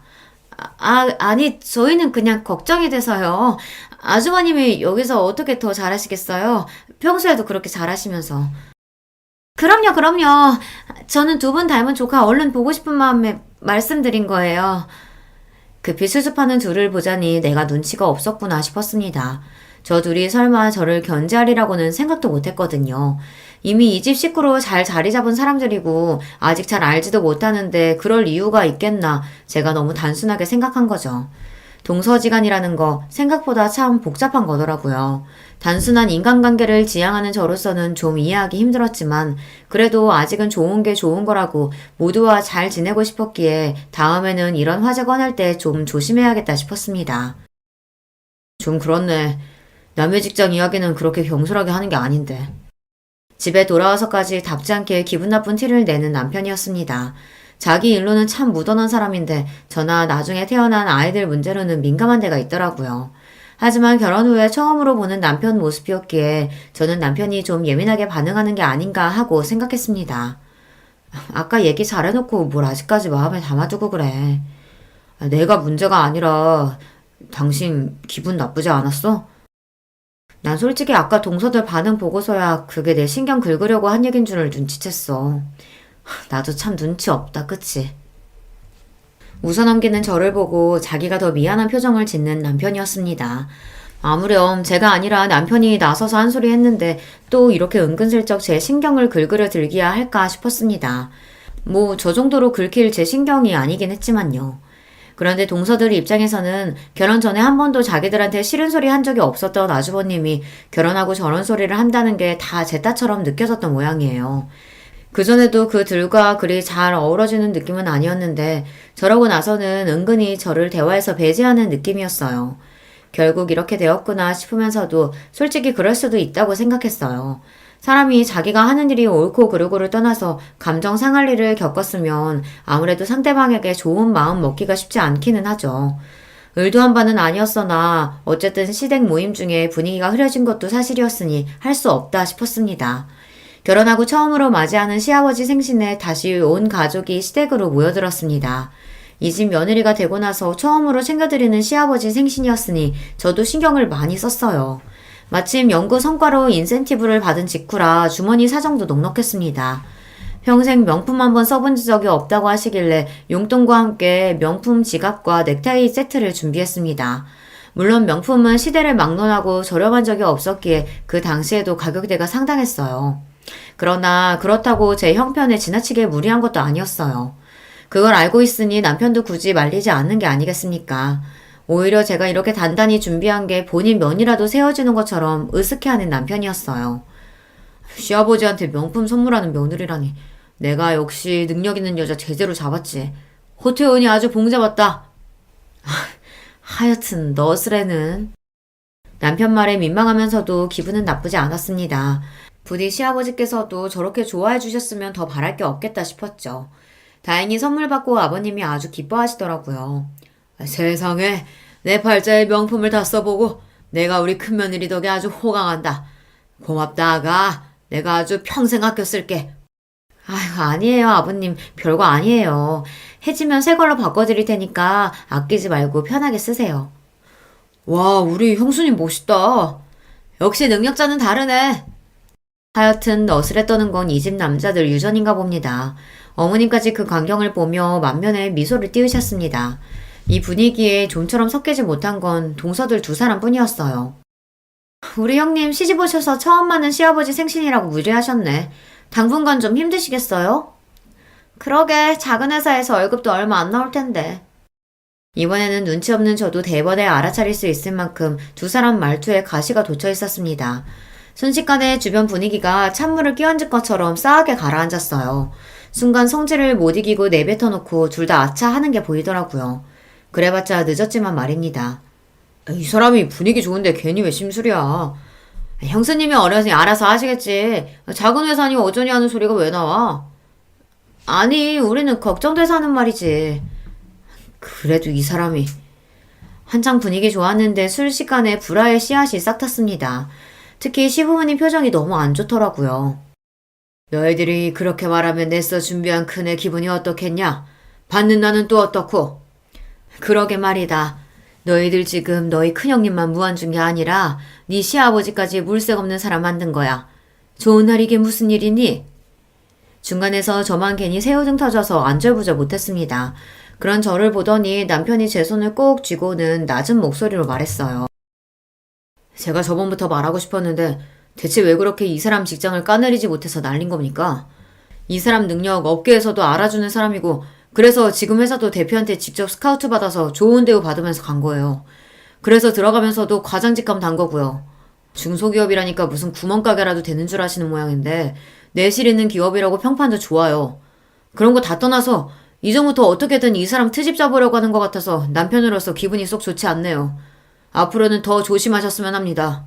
아니, 저희는 그냥 걱정이 돼서요. 아주머님이 여기서 어떻게 더 잘하시겠어요? 평소에도 그렇게 잘하시면서. 그럼요. 저는 두 분 닮은 조카 얼른 보고 싶은 마음에 말씀드린 거예요. 급히 수습하는 둘을 보자니 내가 눈치가 없었구나 싶었습니다. 저 둘이 설마 저를 견제하리라고는 생각도 못했거든요. 이미 이 집 식구로 잘 자리 잡은 사람들이고 아직 잘 알지도 못하는데 그럴 이유가 있겠나 제가 너무 단순하게 생각한 거죠. 동서지간이라는 거 생각보다 참 복잡한 거더라고요. 단순한 인간관계를 지향하는 저로서는 좀 이해하기 힘들었지만 그래도 아직은 좋은 게 좋은 거라고 모두와 잘 지내고 싶었기에 다음에는 이런 화제 꺼낼 때 좀 조심해야겠다 싶었습니다. 좀 그렇네. 남의 직장 이야기는 그렇게 경솔하게 하는 게 아닌데. 집에 돌아와서까지 답지 않게 기분 나쁜 티를 내는 남편이었습니다. 자기 일로는 참 무던한 사람인데 저나 나중에 태어난 아이들 문제로는 민감한 데가 있더라고요. 하지만 결혼 후에 처음으로 보는 남편 모습이었기에 저는 남편이 좀 예민하게 반응하는 게 아닌가 하고 생각했습니다. 아까 얘기 잘해놓고 뭘 아직까지 마음에 담아두고 그래. 내가 문제가 아니라 당신 기분 나쁘지 않았어? 난 솔직히 아까 동서들 반응 보고서야 그게 내 신경 긁으려고 한 얘긴 줄을 눈치챘어. 나도 참 눈치 없다, 그치? 웃어넘기는 저를 보고 자기가 더 미안한 표정을 짓는 남편이었습니다. 아무렴 제가 아니라 남편이 나서서 한 소리 했는데 또 이렇게 은근슬쩍 제 신경을 긁으려 들기야 할까 싶었습니다. 뭐 저 정도로 긁힐 제 신경이 아니긴 했지만요. 그런데 동서들 입장에서는 결혼 전에 한 번도 자기들한테 싫은 소리 한 적이 없었던 아주버님이 결혼하고 저런 소리를 한다는 게 다 제 딸처럼 느껴졌던 모양이에요. 그전에도 그들과 그리 잘 어우러지는 느낌은 아니었는데 저러고 나서는 은근히 저를 대화에서 배제하는 느낌이었어요. 결국 이렇게 되었구나 싶으면서도 솔직히 그럴 수도 있다고 생각했어요. 사람이 자기가 하는 일이 옳고 그르고를 떠나서 감정 상할 일을 겪었으면 아무래도 상대방에게 좋은 마음 먹기가 쉽지 않기는 하죠. 의도한 바는 아니었으나 어쨌든 시댁 모임 중에 분위기가 흐려진 것도 사실이었으니 할 수 없다 싶었습니다. 결혼하고 처음으로 맞이하는 시아버지 생신에 다시 온 가족이 시댁으로 모여들었습니다. 이 집 며느리가 되고 나서 처음으로 챙겨드리는 시아버지 생신이었으니 저도 신경을 많이 썼어요. 마침 연구 성과로 인센티브를 받은 직후라 주머니 사정도 넉넉했습니다. 평생 명품 한번 써본 적이 없다고 하시길래 용돈과 함께 명품 지갑과 넥타이 세트를 준비했습니다. 물론 명품은 시대를 막론하고 저렴한 적이 없었기에 그 당시에도 가격대가 상당했어요. 그러나 그렇다고 제 형편에 지나치게 무리한 것도 아니었어요. 그걸 알고 있으니 남편도 굳이 말리지 않는 게 아니겠습니까? 오히려 제가 이렇게 단단히 준비한 게 본인 면이라도 세워지는 것처럼 으스케하는 남편이었어요. 시아버지한테 명품 선물하는 며느리라니. 내가 역시 능력 있는 여자 제대로 잡았지. 호태훈이 아주 봉잡았다. 하여튼 너스레는. 남편 말에 민망하면서도 기분은 나쁘지 않았습니다. 부디 시아버지께서도 저렇게 좋아해 주셨으면 더 바랄 게 없겠다 싶었죠. 다행히 선물 받고 아버님이 아주 기뻐하시더라고요. 세상에 내 팔자에 명품을 다 써보고 내가 우리 큰며느리 덕에 아주 호강한다. 고맙다 아가. 내가 아주 평생 아껴 쓸게. 아휴 아니에요 아버님. 별거 아니에요. 해지면 새 걸로 바꿔드릴 테니까 아끼지 말고 편하게 쓰세요. 와 우리 형수님 멋있다. 역시 능력자는 다르네. 하여튼 너스레 떠는 건 이 집 남자들 유전인가 봅니다. 어머님까지 그 광경을 보며 만면에 미소를 띄우셨습니다. 이 분위기에 좀처럼 섞이지 못한 건 동서들 두 사람뿐이었어요. 우리 형님 시집 오셔서 처음 맞는 시아버지 생신이라고 무리하셨네. 당분간 좀 힘드시겠어요? 그러게 작은 회사에서 월급도 얼마 안 나올 텐데. 이번에는 눈치 없는 저도 대번에 알아차릴 수 있을 만큼 두 사람 말투에 가시가 돋쳐 있었습니다. 순식간에 주변 분위기가 찬물을 끼얹은 것처럼 싸하게 가라앉았어요. 순간 성질을 못 이기고 내뱉어놓고 둘 다 아차 하는 게 보이더라고요. 그래봤자 늦었지만 말입니다. 이 사람이 분위기 좋은데 괜히 왜 심술이야. 형수님이 어려서니 알아서 하시겠지. 작은 회사니 어쩌니 하는 소리가 왜 나와? 아니 우리는 걱정돼서 하는 말이지. 그래도 이 사람이. 한창 분위기 좋았는데 순식간에 불화의 씨앗이 싹 탔습니다. 특히 시부모님 표정이 너무 안 좋더라고요. 너희들이 그렇게 말하면 내서 준비한 큰애 기분이 어떻겠냐? 받는 나는 또 어떻고? 그러게 말이다. 너희들 지금 너희 큰형님만 무안준 게 아니라 네 시아버지까지 물색 없는 사람 만든 거야. 좋은 날 이게 무슨 일이니? 중간에서 저만 괜히 새우등 터져서 안절부절 못했습니다. 그런 저를 보더니 남편이 제 손을 꼭 쥐고는 낮은 목소리로 말했어요. 제가 저번부터 말하고 싶었는데 대체 왜 그렇게 이 사람 직장을 까내리지 못해서 날린 겁니까? 이 사람 능력 업계에서도 알아주는 사람이고 그래서 지금 회사도 대표한테 직접 스카우트 받아서 좋은 대우 받으면서 간 거예요. 그래서 들어가면서도 과장 직감 단 거고요. 중소기업이라니까 무슨 구멍가게라도 되는 줄 아시는 모양인데 내실 있는 기업이라고 평판도 좋아요. 그런 거 다 떠나서 이전부터 어떻게든 이 사람 트집 잡으려고 하는 것 같아서 남편으로서 기분이 쏙 좋지 않네요. 앞으로는 더 조심하셨으면 합니다.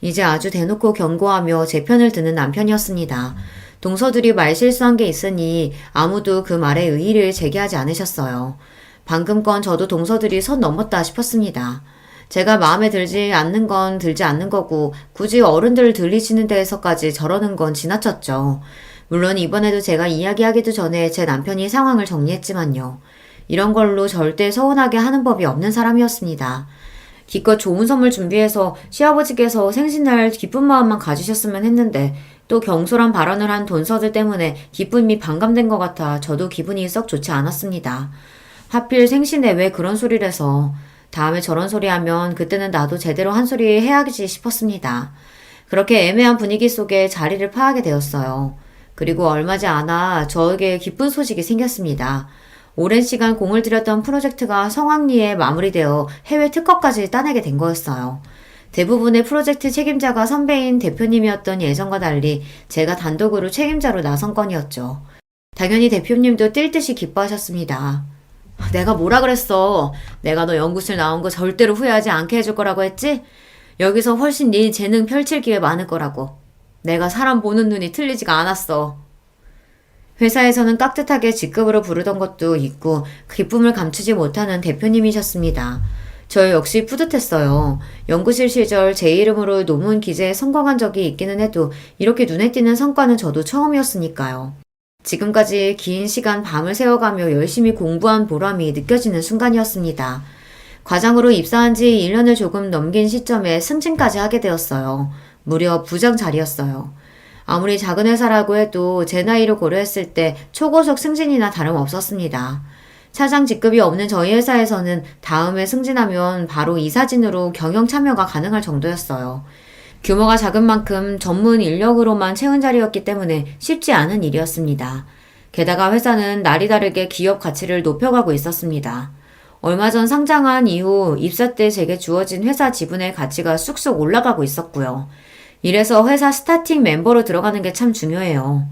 이제 아주 대놓고 경고하며 제 편을 드는 남편이었습니다. 동서들이 말실수한 게 있으니 아무도 그 말에 의의를 제기하지 않으셨어요. 방금 건 저도 동서들이 선 넘었다 싶었습니다. 제가 마음에 들지 않는 건 들지 않는 거고 굳이 어른들 들리시는 데에서까지 저러는 건 지나쳤죠. 물론 이번에도 제가 이야기하기도 전에 제 남편이 상황을 정리했지만요. 이런 걸로 절대 서운하게 하는 법이 없는 사람이었습니다. 기껏 좋은 선물 준비해서 시아버지께서 생신날 기쁜 마음만 가지셨으면 했는데 또 경솔한 발언을 한 돈서들 때문에 기쁨이 반감된 것 같아 저도 기분이 썩 좋지 않았습니다. 하필 생신에 왜 그런 소리를 해서 다음에 저런 소리 하면 그때는 나도 제대로 한 소리 해야지 싶었습니다. 그렇게 애매한 분위기 속에 자리를 파하게 되었어요. 그리고 얼마지 않아 저에게 기쁜 소식이 생겼습니다. 오랜 시간 공을 들였던 프로젝트가 성황리에 마무리되어 해외 특허까지 따내게 된 거였어요. 대부분의 프로젝트 책임자가 선배인 대표님이었던 예전과 달리 제가 단독으로 책임자로 나선 건이었죠. 당연히 대표님도 뛸 듯이 기뻐하셨습니다. 내가 뭐라 그랬어? 내가 너 연구실 나온 거 절대로 후회하지 않게 해줄 거라고 했지? 여기서 훨씬 네 재능 펼칠 기회 많을 거라고. 내가 사람 보는 눈이 틀리지가 않았어. 회사에서는 깍듯하게 직급으로 부르던 것도 있고 기쁨을 감추지 못하는 대표님이셨습니다. 저 역시 뿌듯했어요. 연구실 시절 제 이름으로 논문 기재에 성공한 적이 있기는 해도 이렇게 눈에 띄는 성과는 저도 처음이었으니까요. 지금까지 긴 시간 밤을 새워가며 열심히 공부한 보람이 느껴지는 순간이었습니다. 과장으로 입사한 지 1년을 조금 넘긴 시점에 승진까지 하게 되었어요. 무려 부장 자리였어요. 아무리 작은 회사라고 해도 제 나이를 고려했을 때 초고속 승진이나 다름없었습니다. 차장 직급이 없는 저희 회사에서는 다음에 승진하면 바로 이사진으로 경영 참여가 가능할 정도였어요. 규모가 작은 만큼 전문 인력으로만 채운 자리였기 때문에 쉽지 않은 일이었습니다. 게다가 회사는 날이 다르게 기업 가치를 높여가고 있었습니다. 얼마 전 상장한 이후 입사 때 제게 주어진 회사 지분의 가치가 쑥쑥 올라가고 있었고요. 이래서 회사 스타팅 멤버로 들어가는 게 참 중요해요.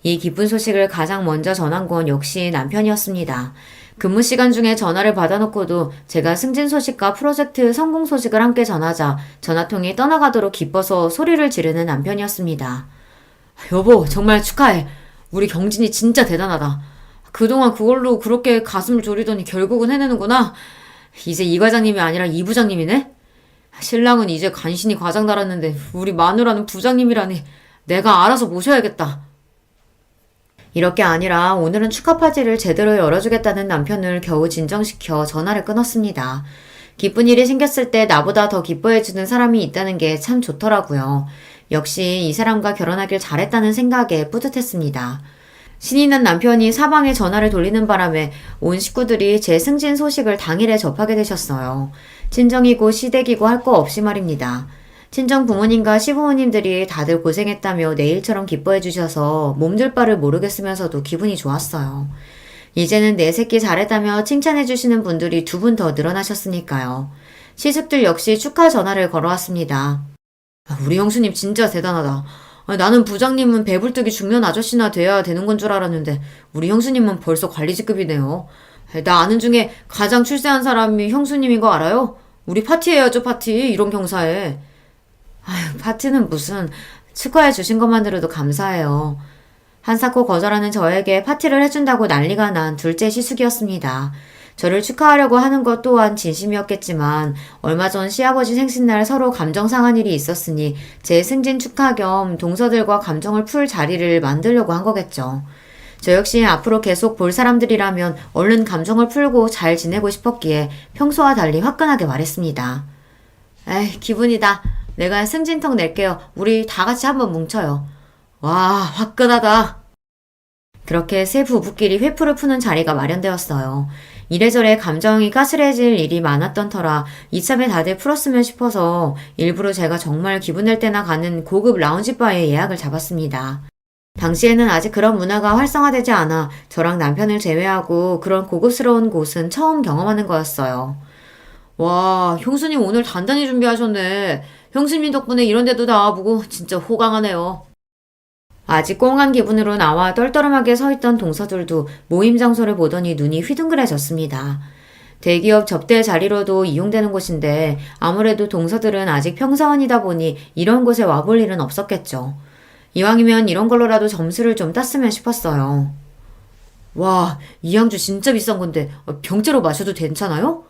이 기쁜 소식을 가장 먼저 전한 건 역시 남편이었습니다. 근무 시간 중에 전화를 받아놓고도 제가 승진 소식과 프로젝트 성공 소식을 함께 전하자 전화통이 떠나가도록 기뻐서 소리를 지르는 남편이었습니다. 여보, 정말 축하해. 우리 경진이 진짜 대단하다. 그동안 그걸로 그렇게 가슴을 졸이더니 결국은 해내는구나. 이제 이 과장님이 아니라 이 부장님이네? 신랑은 이제 간신히 과장 달았는데 우리 마누라는 부장님이라니. 내가 알아서 모셔야겠다. 이렇게 아니라 오늘은 축하 파티를 제대로 열어주겠다는 남편을 겨우 진정시켜 전화를 끊었습니다. 기쁜 일이 생겼을 때 나보다 더 기뻐해주는 사람이 있다는 게 참 좋더라고요. 역시 이 사람과 결혼하길 잘했다는 생각에 뿌듯했습니다. 신이 난 남편이 사방에 전화를 돌리는 바람에 온 식구들이 제 승진 소식을 당일에 접하게 되셨어요. 친정이고 시댁이고 할 거 없이 말입니다. 친정 부모님과 시부모님들이 다들 고생했다며 내일처럼 기뻐해 주셔서 몸둘 바를 모르겠으면서도 기분이 좋았어요. 이제는 내 새끼 잘했다며 칭찬해 주시는 분들이 2분 더 늘어나셨으니까요. 시숙들 역시 축하 전화를 걸어왔습니다. 우리 형수님 진짜 대단하다. 나는 부장님은 배불뚝이 중년 아저씨나 돼야 되는 건 줄 알았는데 우리 형수님은 벌써 관리직급이네요. 나 아는 중에 가장 출세한 사람이 형수님인 거 알아요? 우리 파티해야죠, 파티. 이런 경사에. 아휴, 파티는 무슨. 축하해 주신 것만으로도 감사해요. 한사코 거절하는 저에게 파티를 해준다고 난리가 난 둘째 시숙이었습니다. 저를 축하하려고 하는 것 또한 진심이었겠지만 얼마 전 시아버지 생신날 서로 감정 상한 일이 있었으니 제 승진 축하 겸 동서들과 감정을 풀 자리를 만들려고 한 거겠죠. 저 역시 앞으로 계속 볼 사람들이라면 얼른 감정을 풀고 잘 지내고 싶었기에 평소와 달리 화끈하게 말했습니다. 에이, 기분이다. 내가 승진턱 낼게요. 우리 다 같이 한번 뭉쳐요. 와, 화끈하다. 그렇게 세 부부끼리 회풀을 푸는 자리가 마련되었어요. 이래저래 감정이 가스레질 일이 많았던 터라 이참에 다들 풀었으면 싶어서 일부러 제가 정말 기분 낼 때나 가는 고급 라운지바에 예약을 잡았습니다. 당시에는 아직 그런 문화가 활성화되지 않아 저랑 남편을 제외하고 그런 고급스러운 곳은 처음 경험하는 거였어요. 와, 형수님 오늘 단단히 준비하셨네. 형수님 덕분에 이런 데도 나와보고 진짜 호강하네요. 아직 꽁한 기분으로 나와 떨떠름하게 서있던 동서들도 모임 장소를 보더니 눈이 휘둥그레졌습니다. 대기업 접대 자리로도 이용되는 곳인데 아무래도 동서들은 아직 평사원이다 보니 이런 곳에 와볼 일은 없었겠죠. 이왕이면 이런 걸로라도 점수를 좀 땄으면 싶었어요. 와, 이 양주 진짜 비싼 건데 병째로 마셔도 괜찮아요?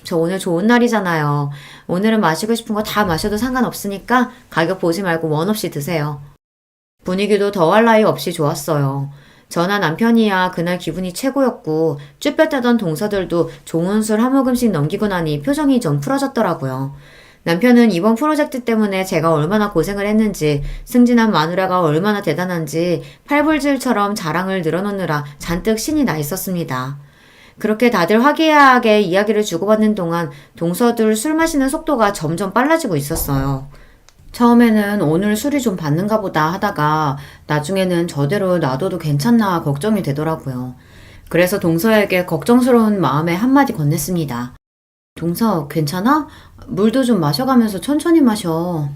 저 오늘 좋은 날이잖아요. 오늘은 마시고 싶은 거 다 마셔도 상관없으니까 가격 보지 말고 원 없이 드세요. 분위기도 더할 나위 없이 좋았어요. 저나 남편이야 그날 기분이 최고였고 쭈뼛하던 동서들도 좋은 술 한 모금씩 넘기고 나니 표정이 좀 풀어졌더라고요. 남편은 이번 프로젝트 때문에 제가 얼마나 고생을 했는지, 승진한 마누라가 얼마나 대단한지 팔불질처럼 자랑을 늘어놓느라 잔뜩 신이 나 있었습니다. 그렇게 다들 화기애애하게 이야기를 주고받는 동안 동서들 술 마시는 속도가 점점 빨라지고 있었어요. 처음에는 오늘 술이 좀 받는가 보다 하다가 나중에는 저대로 놔둬도 괜찮나 걱정이 되더라고요. 그래서 동서에게 걱정스러운 마음에 한마디 건넸습니다. 동서, 괜찮아? 물도 좀 마셔가면서 천천히 마셔.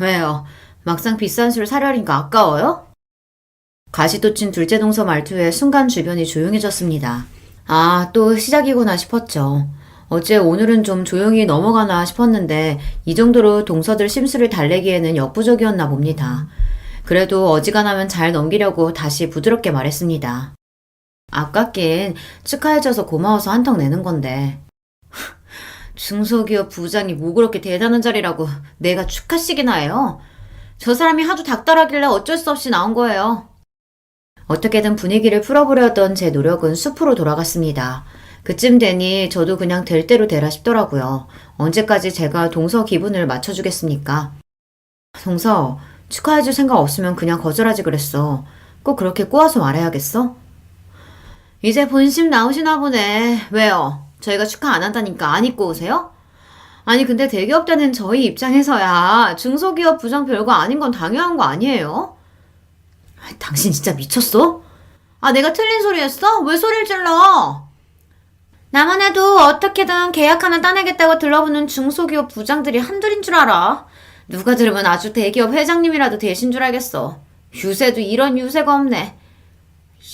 왜요? 막상 비싼 술 사려니까 아까워요? 가시돋친 둘째 동서 말투에 순간 주변이 조용해졌습니다. 아, 또 시작이구나 싶었죠. 어째 오늘은 좀 조용히 넘어가나 싶었는데 이 정도로 동서들 심술을 달래기에는 역부족이었나 봅니다. 그래도 어지간하면 잘 넘기려고 다시 부드럽게 말했습니다. 아깝긴 축하해줘서 고마워서 한턱 내는 건데. 중소기업 부장이 뭐 그렇게 대단한 자리라고 내가 축하식이나 해요? 저 사람이 하도 닥달하길래 어쩔 수 없이 나온 거예요. 어떻게든 분위기를 풀어보려던 제 노력은 숲으로 돌아갔습니다. 그쯤 되니 저도 그냥 될 대로 되라 싶더라고요. 언제까지 제가 동서 기분을 맞춰주겠습니까? 동서, 축하해줄 생각 없으면 그냥 거절하지 그랬어. 꼭 그렇게 꼬아서 말해야겠어? 이제 본심 나오시나 보네. 왜요? 저희가 축하 안 한다니까 안 입고 오세요? 아니 근데 대기업 되는 저희 입장에서야 중소기업 부장 별거 아닌 건 당연한 거 아니에요? 당신 진짜 미쳤어? 아 내가 틀린 소리 했어? 왜 소리를 질러? 나만 해도 어떻게든 계약 하나 따내겠다고 들러붙는 중소기업 부장들이 한둘인 줄 알아. 누가 들으면 아주 대기업 회장님이라도 되신 줄 알겠어. 유세도 이런 유세가 없네.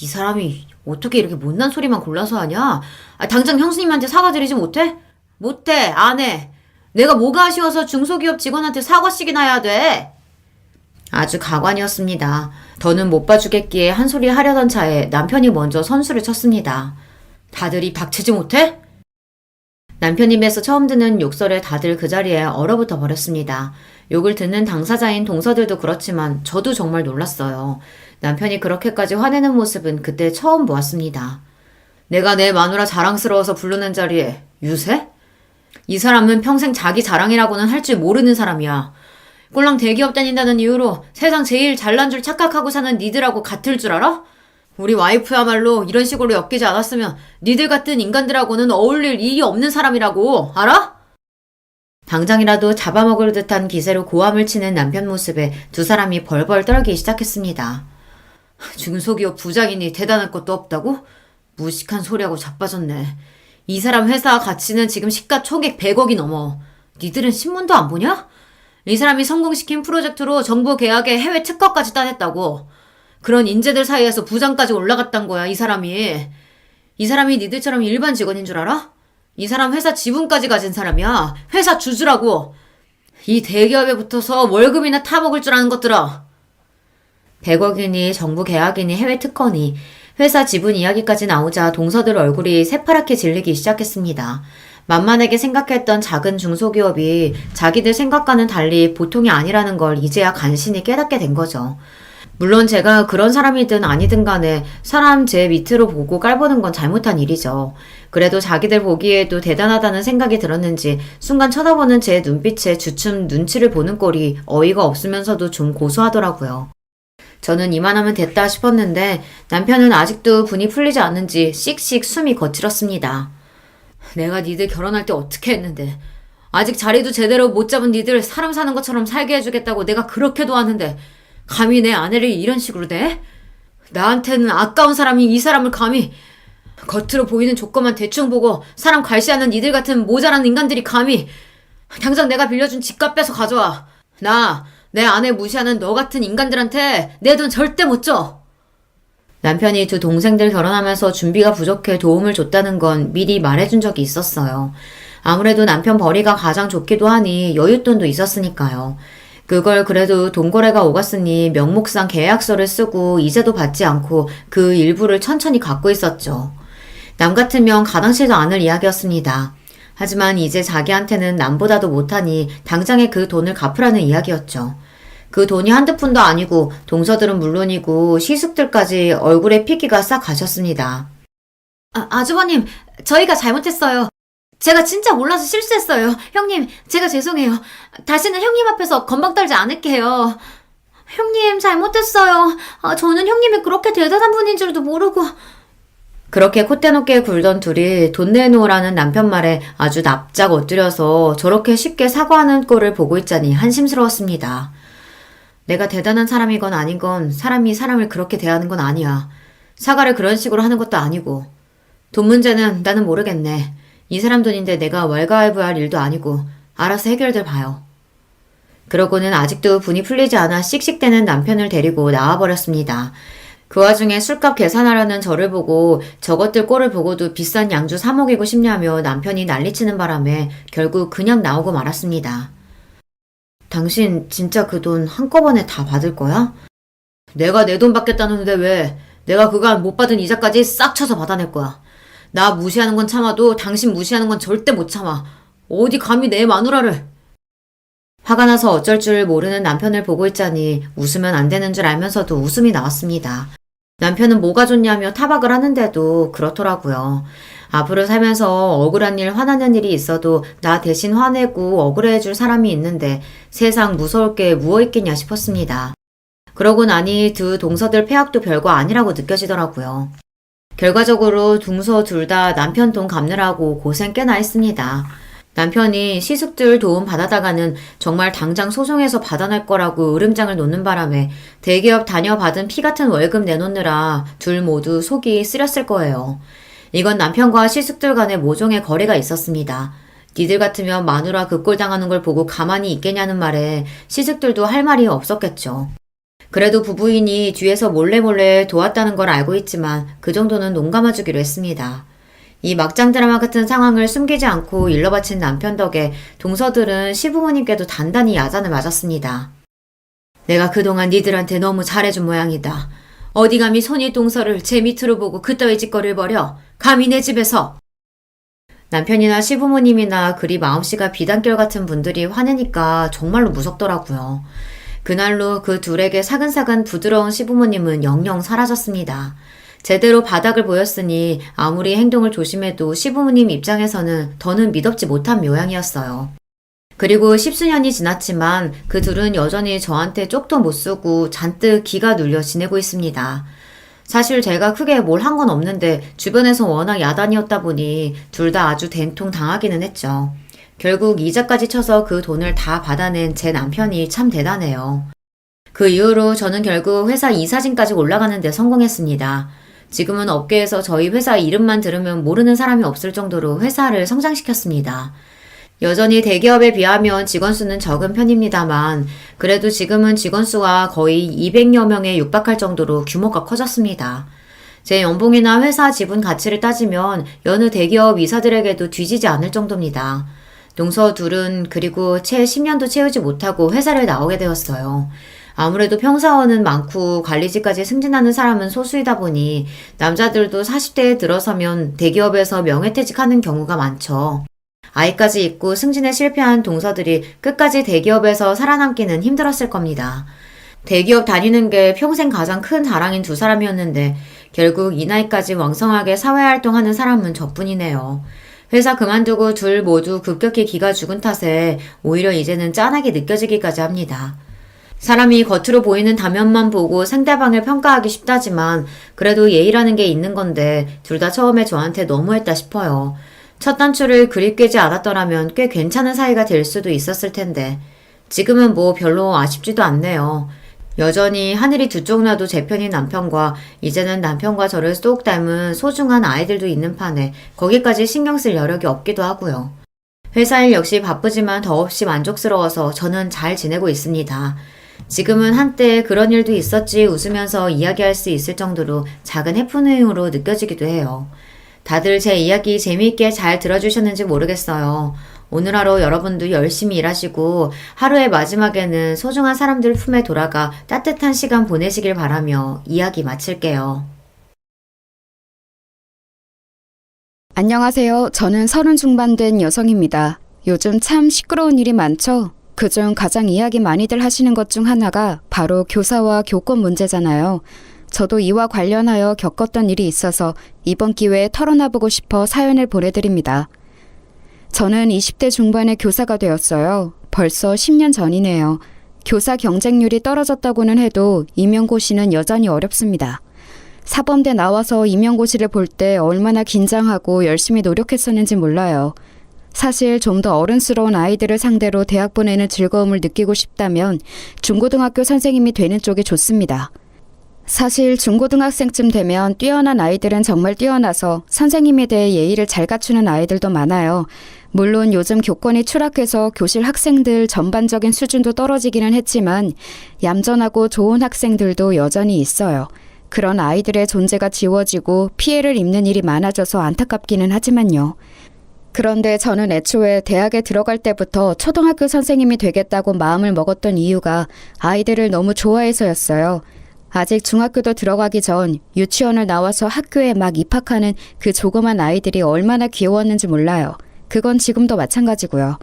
이 사람이 어떻게 이렇게 못난 소리만 골라서 하냐? 아, 당장 형수님한테 사과드리지 못해? 못해, 안 해. 내가 뭐가 아쉬워서 중소기업 직원한테 사과씩이나 해야 돼? 아주 가관이었습니다. 더는 못 봐주겠기에 한 소리 하려던 차에 남편이 먼저 선수를 쳤습니다. 다들 입 닥치지 못해? 남편 입에서 처음 듣는 욕설에 다들 그 자리에 얼어붙어 버렸습니다. 욕을 듣는 당사자인 동서들도 그렇지만 저도 정말 놀랐어요. 남편이 그렇게까지 화내는 모습은 그때 처음 보았습니다. 내가 내 마누라 자랑스러워서 부르는 자리에 유세? 이 사람은 평생 자기 자랑이라고는 할 줄 모르는 사람이야. 꼴랑 대기업 다닌다는 이유로 세상 제일 잘난 줄 착각하고 사는 니들하고 같을 줄 알아? 우리 와이프야말로 이런 식으로 엮이지 않았으면 니들 같은 인간들하고는 어울릴 일이 없는 사람이라고, 알아? 당장이라도 잡아먹을 듯한 기세로 고함을 치는 남편 모습에 두 사람이 벌벌 떨기 시작했습니다. 중소기업 부장이니 대단할 것도 없다고? 무식한 소리하고 자빠졌네. 이 사람 회사 가치는 지금 시가총액 100억이 넘어. 니들은 신문도 안 보냐? 이 사람이 성공시킨 프로젝트로 정부 계약에 해외 특허까지 따냈다고. 그런 인재들 사이에서 부장까지 올라갔단 거야, 이 사람이. 이 사람이 니들처럼 일반 직원인 줄 알아? 이 사람 회사 지분까지 가진 사람이야. 회사 주주라고. 이 대기업에 붙어서 월급이나 타먹을 줄 아는 것들아. 100억이니 정부 계약이니 해외 특허니 회사 지분 이야기까지 나오자 동서들 얼굴이 새파랗게 질리기 시작했습니다. 만만하게 생각했던 작은 중소기업이 자기들 생각과는 달리 보통이 아니라는 걸 이제야 간신히 깨닫게 된 거죠. 물론 제가 그런 사람이든 아니든 간에 사람 제 밑으로 보고 깔보는 건 잘못한 일이죠. 그래도 자기들 보기에도 대단하다는 생각이 들었는지 순간 쳐다보는 제 눈빛에 주춤 눈치를 보는 꼴이 어이가 없으면서도 좀 고소하더라고요. 저는 이만하면 됐다 싶었는데 남편은 아직도 분이 풀리지 않는지 씩씩 숨이 거칠었습니다. 내가 니들 결혼할 때 어떻게 했는데 아직 자리도 제대로 못 잡은 니들 사람 사는 것처럼 살게 해주겠다고 내가 그렇게 도왔는데 감히 내 아내를 이런 식으로 대? 나한테는 아까운 사람이 이 사람을 감히 겉으로 보이는 조건만 대충 보고 사람 갈시하는 니들 같은 모자란 인간들이 감히 당장 내가 빌려준 집값 빼서 가져와. 내 아내 무시하는 너 같은 인간들한테 내 돈 절대 못 줘. 남편이 두 동생들 결혼하면서 준비가 부족해 도움을 줬다는 건 미리 말해준 적이 있었어요. 아무래도 남편 벌이가 가장 좋기도 하니 여윳돈도 있었으니까요. 그걸 그래도 돈거래가 오갔으니 명목상 계약서를 쓰고 이자도 받지 않고 그 일부를 천천히 갖고 있었죠. 남 같으면 가당치도 않을 이야기였습니다. 하지만 이제 자기한테는 남보다도 못하니 당장에 그 돈을 갚으라는 이야기였죠. 그 돈이 한두 푼도 아니고 동서들은 물론이고 시숙들까지 얼굴에 피기가 싹 가셨습니다. 아주버님, 저희가 잘못했어요. 제가 진짜 몰라서 실수했어요. 형님, 제가 죄송해요. 다시는 형님 앞에서 건방 떨지 않을게요. 형님, 잘못했어요. 저는 형님이 그렇게 대단한 분인 줄도 모르고. 그렇게 콧대 높게 굴던 둘이 돈 내놓으라는 남편 말에 아주 납작 엎드려서 저렇게 쉽게 사과하는 꼴을 보고 있자니 한심스러웠습니다. 내가 대단한 사람이건 아니건 사람이 사람을 그렇게 대하는 건 아니야. 사과를 그런 식으로 하는 것도 아니고. 돈 문제는 나는 모르겠네. 이 사람 돈인데 내가 왈가왈부할 일도 아니고 알아서 해결들 봐요. 그러고는 아직도 분이 풀리지 않아 씩씩대는 남편을 데리고 나와버렸습니다. 그 와중에 술값 계산하려는 저를 보고 저것들 꼴을 보고도 비싼 양주 사 먹이고 싶냐며 남편이 난리치는 바람에 결국 그냥 나오고 말았습니다. 당신 진짜 그 돈 한꺼번에 다 받을 거야? 내가 내 돈 받겠다는데 왜? 내가 그간 못 받은 이자까지 싹 쳐서 받아낼 거야. 나 무시하는 건 참아도 당신 무시하는 건 절대 못 참아. 어디 감히 내 마누라를. 화가 나서 어쩔 줄 모르는 남편을 보고 있자니 웃으면 안 되는 줄 알면서도 웃음이 나왔습니다. 남편은 뭐가 좋냐며 타박을 하는데도 그렇더라고요. 앞으로 살면서 억울한 일, 화나는 일이 있어도 나 대신 화내고 억울해줄 사람이 있는데 세상 무서울 게 무엇 있겠냐 싶었습니다. 그러고 나니 두 동서들 폐악도 별거 아니라고 느껴지더라고요. 결과적으로 동서 둘 다 남편 돈 갚느라고 고생 꽤나 했습니다. 남편이 시숙들 도움 받아다가는 정말 당장 소송해서 받아낼 거라고 으름장을 놓는 바람에 대기업 다녀받은 피 같은 월급 내놓느라 둘 모두 속이 쓰렸을 거예요. 이건 남편과 시숙들 간의 모종의 거래가 있었습니다. 니들 같으면 마누라 그 꼴 당하는 걸 보고 가만히 있겠냐는 말에 시숙들도 할 말이 없었겠죠. 그래도 부부인이 뒤에서 몰래 도왔다는 걸 알고 있지만 그 정도는 농감아주기로 했습니다. 이 막장 드라마 같은 상황을 숨기지 않고 일러 바친 남편 덕에 동서들은 시부모님께도 단단히 야단을 맞았습니다. 내가 그동안 니들한테 너무 잘해준 모양이다. 어디 감히 손이 동서를 제 밑으로 보고 그따위 짓거리를 벌여. 감히 내 집에서. 남편이나 시부모님이나 그리 마음씨가 비단결 같은 분들이 화내니까 정말로 무섭더라고요. 그날로 그 둘에게 사근사근 부드러운 시부모님은 영영 사라졌습니다. 제대로 바닥을 보였으니 아무리 행동을 조심해도 시부모님 입장에서는 더는 믿업지 못한 모양이었어요. 그리고 십수년이 지났지만 그 둘은 여전히 저한테 쪽도 못 쓰고 잔뜩 기가 눌려 지내고 있습니다. 사실 제가 크게 뭘 한 건 없는데 주변에서 워낙 야단이었다 보니 둘 다 아주 된통 당하기는 했죠. 결국 이자까지 쳐서 그 돈을 다 받아낸 제 남편이 참 대단해요. 그 이후로 저는 결국 회사 이사진까지 올라가는 데 성공했습니다. 지금은 업계에서 저희 회사 이름만 들으면 모르는 사람이 없을 정도로 회사를 성장시켰습니다. 여전히 대기업에 비하면 직원 수는 적은 편입니다만 그래도 지금은 직원 수가 거의 200여 명에 육박할 정도로 규모가 커졌습니다. 제 연봉이나 회사 지분 가치를 따지면 여느 대기업 이사들에게도 뒤지지 않을 정도입니다. 동서 둘은 그리고 채 10년도 채우지 못하고 회사를 나오게 되었어요. 아무래도 평사원은 많고 관리직까지 승진하는 사람은 소수이다 보니 남자들도 40대에 들어서면 대기업에서 명예퇴직하는 경우가 많죠. 아이까지 있고 승진에 실패한 동서들이 끝까지 대기업에서 살아남기는 힘들었을 겁니다. 대기업 다니는 게 평생 가장 큰 자랑인 두 사람이었는데 결국 이 나이까지 왕성하게 사회활동하는 사람은 저뿐이네요. 회사 그만두고 둘 모두 급격히 기가 죽은 탓에 오히려 이제는 짠하게 느껴지기까지 합니다. 사람이 겉으로 보이는 다면만 보고 상대방을 평가하기 쉽다지만 그래도 예의라는 게 있는 건데 둘 다 처음에 저한테 너무했다 싶어요. 첫 단추를 그리 꿰지 않았더라면 꽤 괜찮은 사이가 될 수도 있었을 텐데 지금은 뭐 별로 아쉽지도 않네요. 여전히 하늘이 두 쪽 나도 제 편인 남편과 이제는 남편과 저를 쏙 닮은 소중한 아이들도 있는 판에 거기까지 신경 쓸 여력이 없기도 하고요. 회사 일 역시 바쁘지만 더없이 만족스러워서 저는 잘 지내고 있습니다. 지금은 한때 그런 일도 있었지 웃으면서 이야기할 수 있을 정도로 작은 해프닝으로 느껴지기도 해요. 다들 제 이야기 재미있게 잘 들어주셨는지 모르겠어요. 오늘 하루 여러분도 열심히 일하시고 하루의 마지막에는 소중한 사람들 품에 돌아가 따뜻한 시간 보내시길 바라며 이야기 마칠게요.
안녕하세요. 저는 30 중반 된 여성입니다. 요즘 참 시끄러운 일이 많죠? 그중 가장 이야기 많이들 하시는 것 중 하나가 바로 교사와 교권 문제잖아요. 저도 이와 관련하여 겪었던 일이 있어서 이번 기회에 털어놔보고 싶어 사연을 보내드립니다. 저는 20대 중반에 교사가 되었어요. 벌써 10년 전이네요. 교사 경쟁률이 떨어졌다고는 해도 임용고시는 여전히 어렵습니다. 사범대 나와서 임용고시를 볼 때 얼마나 긴장하고 열심히 노력했었는지 몰라요. 사실 좀 더 어른스러운 아이들을 상대로 대학 보내는 즐거움을 느끼고 싶다면 중고등학교 선생님이 되는 쪽이 좋습니다. 사실 중고등학생쯤 되면 뛰어난 아이들은 정말 뛰어나서 선생님에 대해 예의를 잘 갖추는 아이들도 많아요. 물론 요즘 교권이 추락해서 교실 학생들 전반적인 수준도 떨어지기는 했지만 얌전하고 좋은 학생들도 여전히 있어요. 그런 아이들의 존재가 지워지고 피해를 입는 일이 많아져서 안타깝기는 하지만요. 그런데 저는 애초에 대학에 들어갈 때부터 초등학교 선생님이 되겠다고 마음을 먹었던 이유가 아이들을 너무 좋아해서였어요. 아직 중학교도 들어가기 전 유치원을 나와서 학교에 막 입학하는 그 조그만 아이들이 얼마나 귀여웠는지 몰라요. 그건 지금도 마찬가지고요.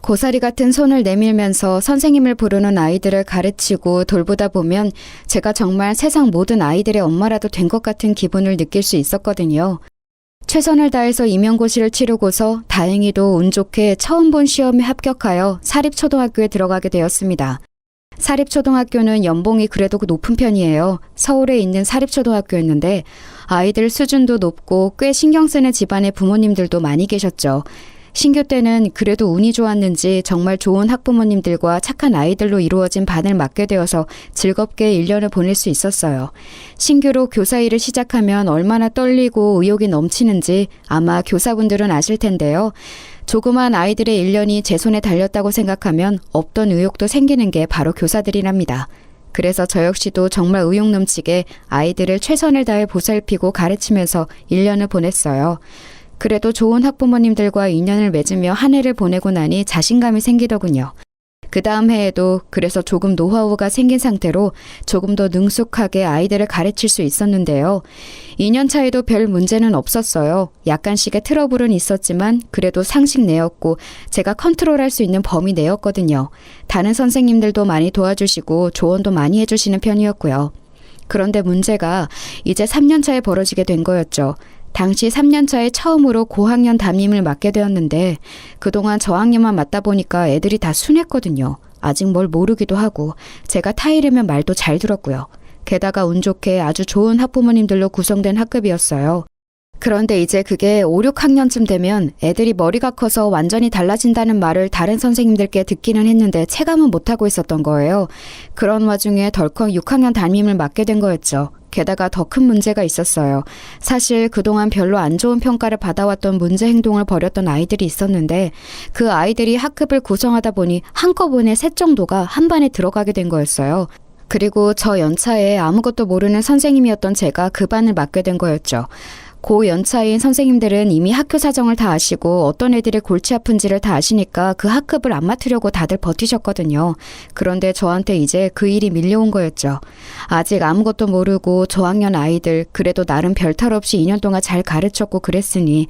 고사리 같은 손을 내밀면서 선생님을 부르는 아이들을 가르치고 돌보다 보면 제가 정말 세상 모든 아이들의 엄마라도 된 것 같은 기분을 느낄 수 있었거든요. 최선을 다해서 임용고시를 치르고서 다행히도 운 좋게 처음 본 시험에 합격하여 사립초등학교에 들어가게 되었습니다. 사립초등학교는 연봉이 그래도 높은 편이에요. 서울에 있는 사립초등학교였는데 아이들 수준도 높고 꽤 신경 쓰는 집안의 부모님들도 많이 계셨죠. 신규 때는 그래도 운이 좋았는지 정말 좋은 학부모님들과 착한 아이들로 이루어진 반을 맡게 되어서 즐겁게 1년을 보낼 수 있었어요. 신규로 교사 일을 시작하면 얼마나 떨리고 의욕이 넘치는지 아마 교사분들은 아실 텐데요. 조그만 아이들의 1년이 제 손에 달렸다고 생각하면 없던 의욕도 생기는 게 바로 교사들이랍니다. 그래서 저 역시도 정말 의욕 넘치게 아이들을 최선을 다해 보살피고 가르치면서 1년을 보냈어요. 그래도 좋은 학부모님들과 인연을 맺으며 한 해를 보내고 나니 자신감이 생기더군요. 그 다음 해에도 그래서 조금 노하우가 생긴 상태로 조금 더 능숙하게 아이들을 가르칠 수 있었는데요. 2년 차에도 별 문제는 없었어요. 약간씩의 트러블은 있었지만 그래도 상식 내였고 제가 컨트롤할 수 있는 범위 내였거든요. 다른 선생님들도 많이 도와주시고 조언도 많이 해주시는 편이었고요. 그런데 문제가 이제 3년 차에 벌어지게 된 거였죠. 당시 3년 차에 처음으로 고학년 담임을 맡게 되었는데 그동안 저학년만 맡다 보니까 애들이 다 순했거든요. 아직 뭘 모르기도 하고 제가 타이르면 말도 잘 들었고요. 게다가 운 좋게 아주 좋은 학부모님들로 구성된 학급이었어요. 그런데 이제 그게 5, 6학년쯤 되면 애들이 머리가 커서 완전히 달라진다는 말을 다른 선생님들께 듣기는 했는데 체감은 못하고 있었던 거예요. 그런 와중에 덜컥 6학년 담임을 맡게 된 거였죠. 게다가 더 큰 문제가 있었어요. 사실 그동안 별로 안 좋은 평가를 받아왔던 문제 행동을 벌였던 아이들이 있었는데 그 아이들이 학급을 구성하다 보니 한꺼번에 셋 정도가 한 반에 들어가게 된 거였어요. 그리고 저 연차에 아무것도 모르는 선생님이었던 제가 그 반을 맡게 된 거였죠. 고 연차인 선생님들은 이미 학교 사정을 다 아시고 어떤 애들이 골치 아픈지를 다 아시니까 그 학급을 안 맡으려고 다들 버티셨거든요. 그런데 저한테 이제 그 일이 밀려온 거였죠. 아직 아무것도 모르고 저학년 아이들 그래도 나름 별탈 없이 2년 동안 잘 가르쳤고 그랬으니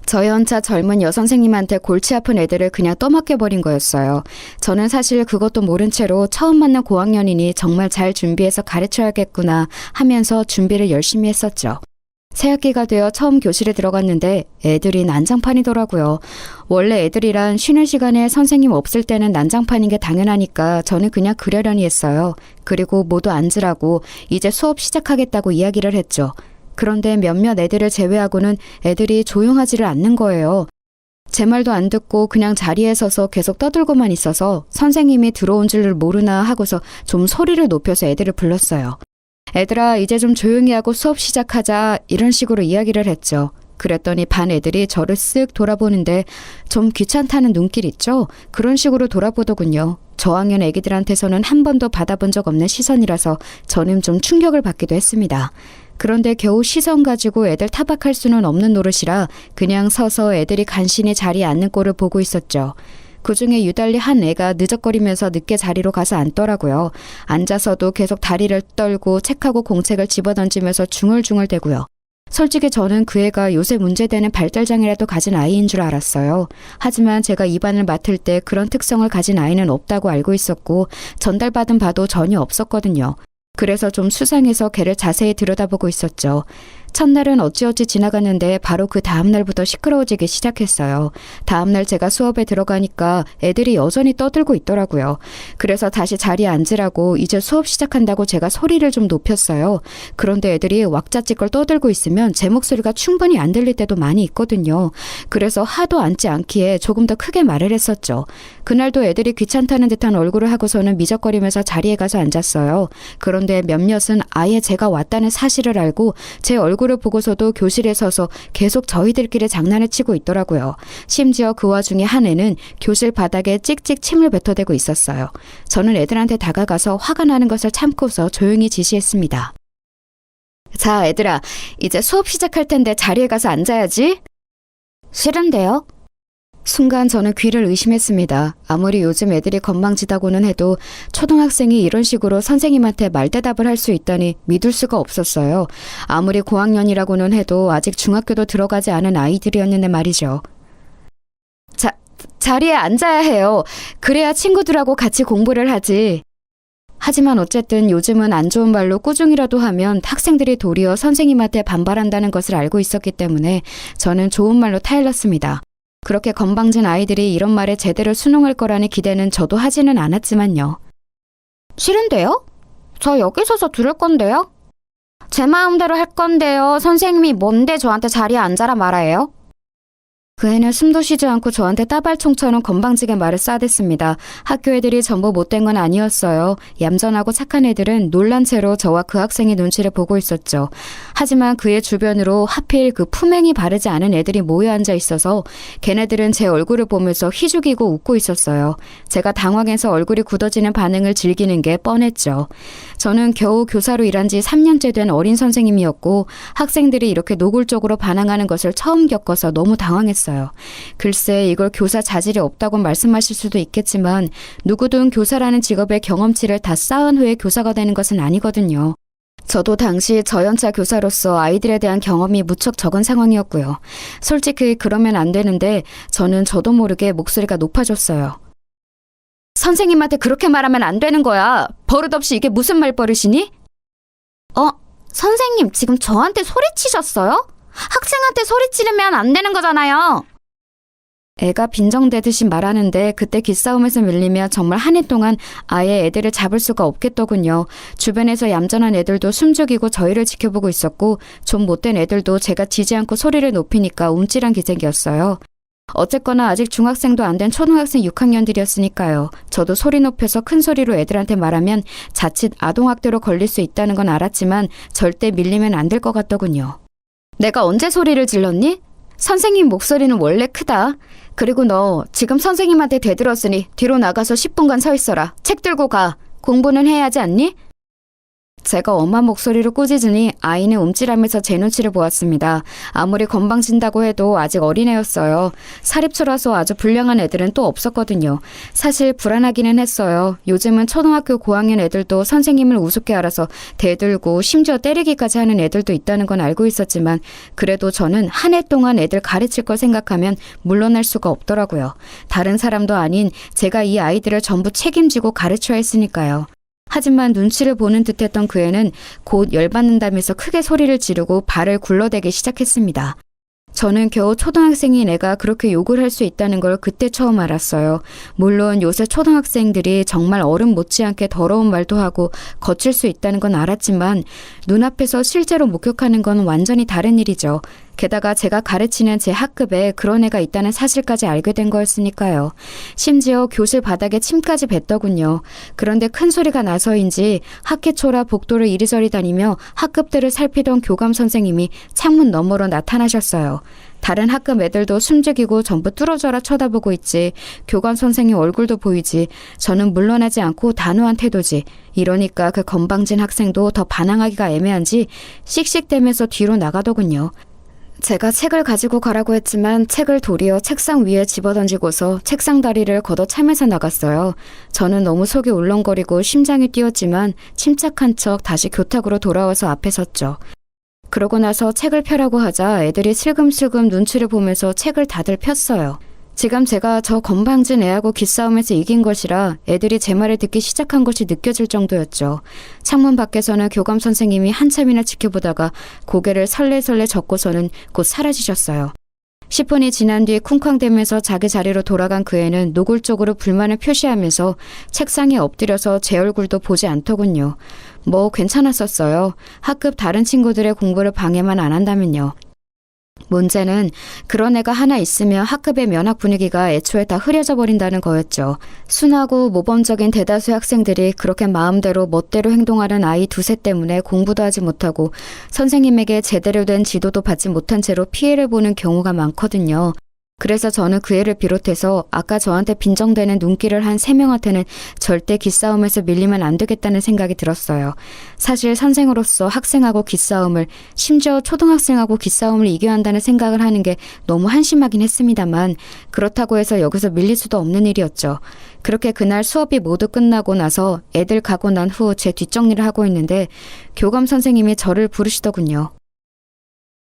저 연차 젊은 여선생님한테 골치 아픈 애들을 그냥 떠맡겨버린 거였어요. 저는 사실 그것도 모른 채로 처음 만난 고학년이니 정말 잘 준비해서 가르쳐야겠구나 하면서 준비를 열심히 했었죠. 새학기가 되어 처음 교실에 들어갔는데 애들이 난장판이더라고요. 원래 애들이란 쉬는 시간에 선생님 없을 때는 난장판인 게 당연하니까 저는 그냥 그러려니 했어요. 그리고 모두 앉으라고 이제 수업 시작하겠다고 이야기를 했죠. 그런데 몇몇 애들을 제외하고는 애들이 조용하지를 않는 거예요. 제 말도 안 듣고 그냥 자리에 서서 계속 떠들고만 있어서 선생님이 들어온 줄을 모르나 하고서 좀 소리를 높여서 애들을 불렀어요. 애들아, 이제 좀 조용히 하고 수업 시작하자, 이런 식으로 이야기를 했죠. 그랬더니 반 애들이 저를 쓱 돌아보는데 좀 귀찮다는 눈길 있죠? 그런 식으로 돌아보더군요. 저학년 애기들한테서는 한 번도 받아본 적 없는 시선이라서 저는 좀 충격을 받기도 했습니다. 그런데 겨우 시선 가지고 애들 타박할 수는 없는 노릇이라 그냥 서서 애들이 간신히 자리에 앉는 꼴을 보고 있었죠. 그중에 유달리 한 애가 느적거리면서 늦게 자리로 가서 앉더라고요. 앉아서도 계속 다리를 떨고 책하고 공책을 집어던지면서 중얼중얼대고요. 솔직히 저는 그 애가 요새 문제되는 발달장애라도 가진 아이인 줄 알았어요. 하지만 제가 입안을 맡을 때 그런 특성을 가진 아이는 없다고 알고 있었고 전달받은 바도 전혀 없었거든요. 그래서 좀 수상해서 걔를 자세히 들여다보고 있었죠. 첫날은 어찌어찌 지나갔는데 바로 그 다음날부터 시끄러워지기 시작했어요. 다음날 제가 수업에 들어가니까 애들이 여전히 떠들고 있더라고요. 그래서 다시 자리에 앉으라고 이제 수업 시작한다고 제가 소리를 좀 높였어요. 그런데 애들이 왁자지껄 떠들고 있으면 제 목소리가 충분히 안 들릴 때도 많이 있거든요. 그래서 하도 앉지 않기에 조금 더 크게 말을 했었죠. 그날도 애들이 귀찮다는 듯한 얼굴을 하고서는 미적거리면서 자리에 가서 앉았어요. 그런데 몇몇은 아예 제가 왔다는 사실을 알고 제 얼굴을 보고서도 교실에 서서 계속 저희들끼리 장난을 치고 있더라고요. 심지어 그 와중에 한 애는 교실 바닥에 찍찍 침을 뱉어대고 있었어요. 저는 애들한테 다가가서 화가 나는 것을 참고서 조용히 지시했습니다. 자, 애들아, 이제 수업 시작할 텐데 자리에 가서 앉아야지. 싫은데요? 순간 저는 귀를 의심했습니다. 아무리 요즘 애들이 건방지다고는 해도 초등학생이 이런 식으로 선생님한테 말대답을 할 수 있다니 믿을 수가 없었어요. 아무리 고학년이라고는 해도 아직 중학교도 들어가지 않은 아이들이었는데 말이죠. 자리에 앉아야 해요. 그래야 친구들하고 같이 공부를 하지. 하지만 어쨌든 요즘은 안 좋은 말로 꾸중이라도 하면 학생들이 도리어 선생님한테 반발한다는 것을 알고 있었기 때문에 저는 좋은 말로 타일렀습니다. 그렇게 건방진 아이들이 이런 말에 제대로 순응할 거라는 기대는 저도 하지는 않았지만요. 싫은데요? 저 여기 서서 들을 건데요? 제 마음대로 할 건데요. 선생님이 뭔데 저한테 자리에 앉아라 말아요? 그 애는 숨도 쉬지 않고 저한테 따발총처럼 건방지게 말을 쏴댔습니다. 학교 애들이 전부 못된 건 아니었어요. 얌전하고 착한 애들은 놀란 채로 저와 그 학생의 눈치를 보고 있었죠. 하지만 그의 주변으로 하필 그 품행이 바르지 않은 애들이 모여 앉아 있어서 걔네들은 제 얼굴을 보면서 희죽이고 웃고 있었어요. 제가 당황해서 얼굴이 굳어지는 반응을 즐기는 게 뻔했죠. 저는 겨우 교사로 일한 지 3년째 된 어린 선생님이었고 학생들이 이렇게 노골적으로 반항하는 것을 처음 겪어서 너무 당황했어요. 글쎄 이걸 교사 자질이 없다고 말씀하실 수도 있겠지만 누구든 교사라는 직업의 경험치를 다 쌓은 후에 교사가 되는 것은 아니거든요. 저도 당시 저연차 교사로서 아이들에 대한 경험이 무척 적은 상황이었고요. 솔직히 그러면 안 되는데 저는 저도 모르게 목소리가 높아졌어요. 선생님한테 그렇게 말하면 안 되는 거야. 버릇없이 이게 무슨 말버릇이니? 선생님 지금 저한테 소리치셨어요? 학생한테 소리 지르면 안 되는 거잖아요. 애가 빈정대듯이 말하는데 그때 기싸움에서 밀리면 정말 한 해 동안 아예 애들을 잡을 수가 없겠더군요. 주변에서 얌전한 애들도 숨죽이고 저희를 지켜보고 있었고 좀 못된 애들도 제가 지지 않고 소리를 높이니까 움찔한 기색이었어요. 어쨌거나 아직 중학생도 안 된 초등학생 6학년들이었으니까요. 저도 소리 높여서 큰 소리로 애들한테 말하면 자칫 아동학대로 걸릴 수 있다는 건 알았지만 절대 밀리면 안 될 것 같더군요. 내가 언제 소리를 질렀니? 선생님 목소리는 원래 크다. 그리고 너 지금 선생님한테 대들었으니 뒤로 나가서 10분간 서 있어라. 책 들고 가. 공부는 해야 하지 않니? 제가 엄한 목소리로 꾸짖으니 아이는 움찔하면서 제 눈치를 보았습니다. 아무리 건방진다고 해도 아직 어린애였어요. 사립초라서 아주 불량한 애들은 또 없었거든요. 사실 불안하기는 했어요. 요즘은 초등학교 고학년 애들도 선생님을 우습게 알아서 대들고 심지어 때리기까지 하는 애들도 있다는 건 알고 있었지만 그래도 저는 한 해 동안 애들 가르칠 걸 생각하면 물러날 수가 없더라고요. 다른 사람도 아닌 제가 이 아이들을 전부 책임지고 가르쳐야 했으니까요. 하지만 눈치를 보는 듯했던 그 애는 곧 열받는다면서 크게 소리를 지르고 발을 굴러대기 시작했습니다. 저는 겨우 초등학생인 애가 그렇게 욕을 할 수 있다는 걸 그때 처음 알았어요. 물론 요새 초등학생들이 정말 어른 못지않게 더러운 말도 하고 거칠 수 있다는 건 알았지만 눈앞에서 실제로 목격하는 건 완전히 다른 일이죠. 게다가 제가 가르치는 제 학급에 그런 애가 있다는 사실까지 알게 된 거였으니까요. 심지어 교실 바닥에 침까지 뱉더군요. 그런데 큰 소리가 나서인지 학기초라 복도를 이리저리 다니며 학급들을 살피던 교감 선생님이 창문 너머로 나타나셨어요. 다른 학급 애들도 숨죽이고 전부 뚫어져라 쳐다보고 있지. 교감 선생님 얼굴도 보이지. 저는 물러나지 않고 단호한 태도지. 이러니까 그 건방진 학생도 더 반항하기가 애매한지 씩씩대면서 뒤로 나가더군요. 제가 책을 가지고 가라고 했지만 책을 도리어 책상 위에 집어던지고서 책상 다리를 걷어차면서 나갔어요. 저는 너무 속이 울렁거리고 심장이 뛰었지만 침착한 척 다시 교탁으로 돌아와서 앞에 섰죠. 그러고 나서 책을 펴라고 하자 애들이 슬금슬금 눈치를 보면서 책을 다들 폈어요. 지금 제가 저 건방진 애하고 기싸움에서 이긴 것이라 애들이 제 말을 듣기 시작한 것이 느껴질 정도였죠. 창문 밖에서는 교감 선생님이 한참이나 지켜보다가 고개를 설레설레 젓고서는 곧 사라지셨어요. 10분이 지난 뒤 쿵쾅대면서 자기 자리로 돌아간 그 애는 노골적으로 불만을 표시하면서 책상에 엎드려서 제 얼굴도 보지 않더군요. 뭐 괜찮았었어요. 학급 다른 친구들의 공부를 방해만 안 한다면요. 문제는 그런 애가 하나 있으면 학급의 면학 분위기가 애초에 다 흐려져 버린다는 거였죠. 순하고 모범적인 대다수의 학생들이 그렇게 마음대로 멋대로 행동하는 아이 두세 때문에 공부도 하지 못하고 선생님에게 제대로 된 지도도 받지 못한 채로 피해를 보는 경우가 많거든요. 그래서 저는 그 애를 비롯해서 아까 저한테 빈정대는 눈길을 한 3명한테는 절대 기싸움에서 밀리면 안 되겠다는 생각이 들었어요. 사실 선생으로서 학생하고 기싸움을, 심지어 초등학생하고 기싸움을 이겨야 한다는 생각을 하는 게 너무 한심하긴 했습니다만 그렇다고 해서 여기서 밀릴 수도 없는 일이었죠. 그렇게 그날 수업이 모두 끝나고 나서 애들 가고 난 후 제 뒷정리를 하고 있는데 교감 선생님이 저를 부르시더군요.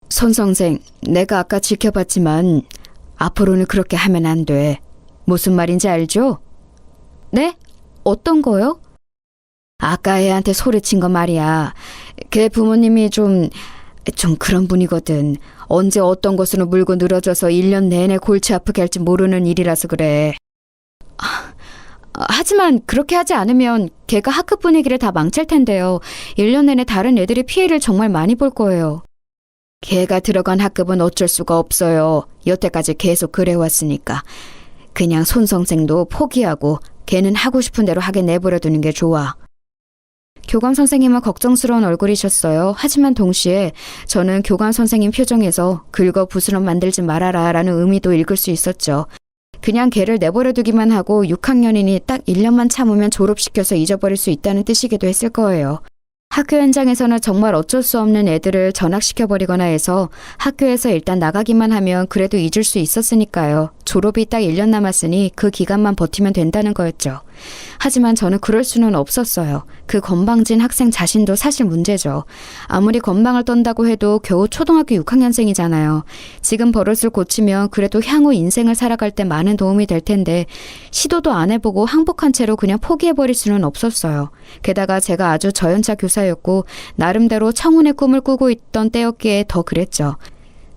손 선생, 내가 아까 지켜봤지만 앞으로는 그렇게 하면 안 돼. 무슨 말인지 알죠? 네? 어떤 거요? 아까 애한테 소리친 거 말이야. 걔 부모님이 좀 그런 분이거든. 언제 어떤 것으로 물고 늘어져서 1년 내내 골치 아프게 할지 모르는 일이라서 그래. 하지만 그렇게 하지 않으면 걔가 학급 분위기를 다 망칠 텐데요. 1년 내내 다른 애들이 피해를 정말 많이 볼 거예요. 걔가 들어간 학급은 어쩔 수가 없어요. 여태까지 계속 그래왔으니까. 그냥 손 선생도 포기하고 걔는 하고 싶은 대로 하게 내버려 두는 게 좋아. 교감 선생님은 걱정스러운 얼굴이셨어요. 하지만 동시에 저는 교감 선생님 표정에서 긁어 붓으로 만들지 말아라 라는 의미도 읽을 수 있었죠. 그냥 걔를 내버려 두기만 하고 6학년이니 딱 1년만 참으면 졸업시켜서 잊어버릴 수 있다는 뜻이기도 했을 거예요. 학교 현장에서는 정말 어쩔 수 없는 애들을 전학시켜버리거나 해서 학교에서 일단 나가기만 하면 그래도 잊을 수 있었으니까요. 졸업이 딱 1년 남았으니 그 기간만 버티면 된다는 거였죠. 하지만 저는 그럴 수는 없었어요. 그 건방진 학생 자신도 사실 문제죠. 아무리 건방을 떤다고 해도 겨우 초등학교 6학년생이잖아요. 지금 버릇을 고치면 그래도 향후 인생을 살아갈 때 많은 도움이 될 텐데 시도도 안 해보고 항복한 채로 그냥 포기해버릴 수는 없었어요. 게다가 제가 아주 저연차 교사였고 나름대로 청운의 꿈을 꾸고 있던 때였기에 더 그랬죠.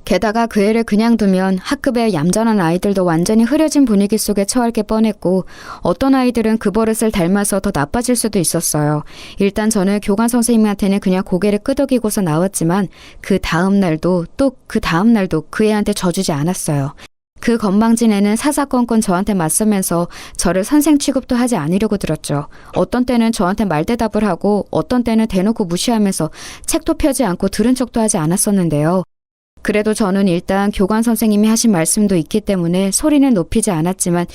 게다가 그 애를 그냥 두면 학급의 얌전한 아이들도 완전히 흐려진 분위기 속에 처할 게 뻔했고 어떤 아이들은 그 버릇을 닮아서 더 나빠질 수도 있었어요. 일단 저는 교감 선생님한테는 그냥 고개를 끄덕이고서 나왔지만 그 다음 날도 또 그 다음 날도 그 애한테 져주지 않았어요. 그 건방진 애는 사사건건 저한테 맞서면서 저를 선생 취급도 하지 않으려고 들었죠. 어떤 때는 저한테 말대답을 하고 어떤 때는 대놓고 무시하면서 책도 펴지 않고 들은 척도 하지 않았었는데요. 그래도 저는 일단 교감 선생님이 하신 말씀도 있기 때문에 소리는 높이지 않았지만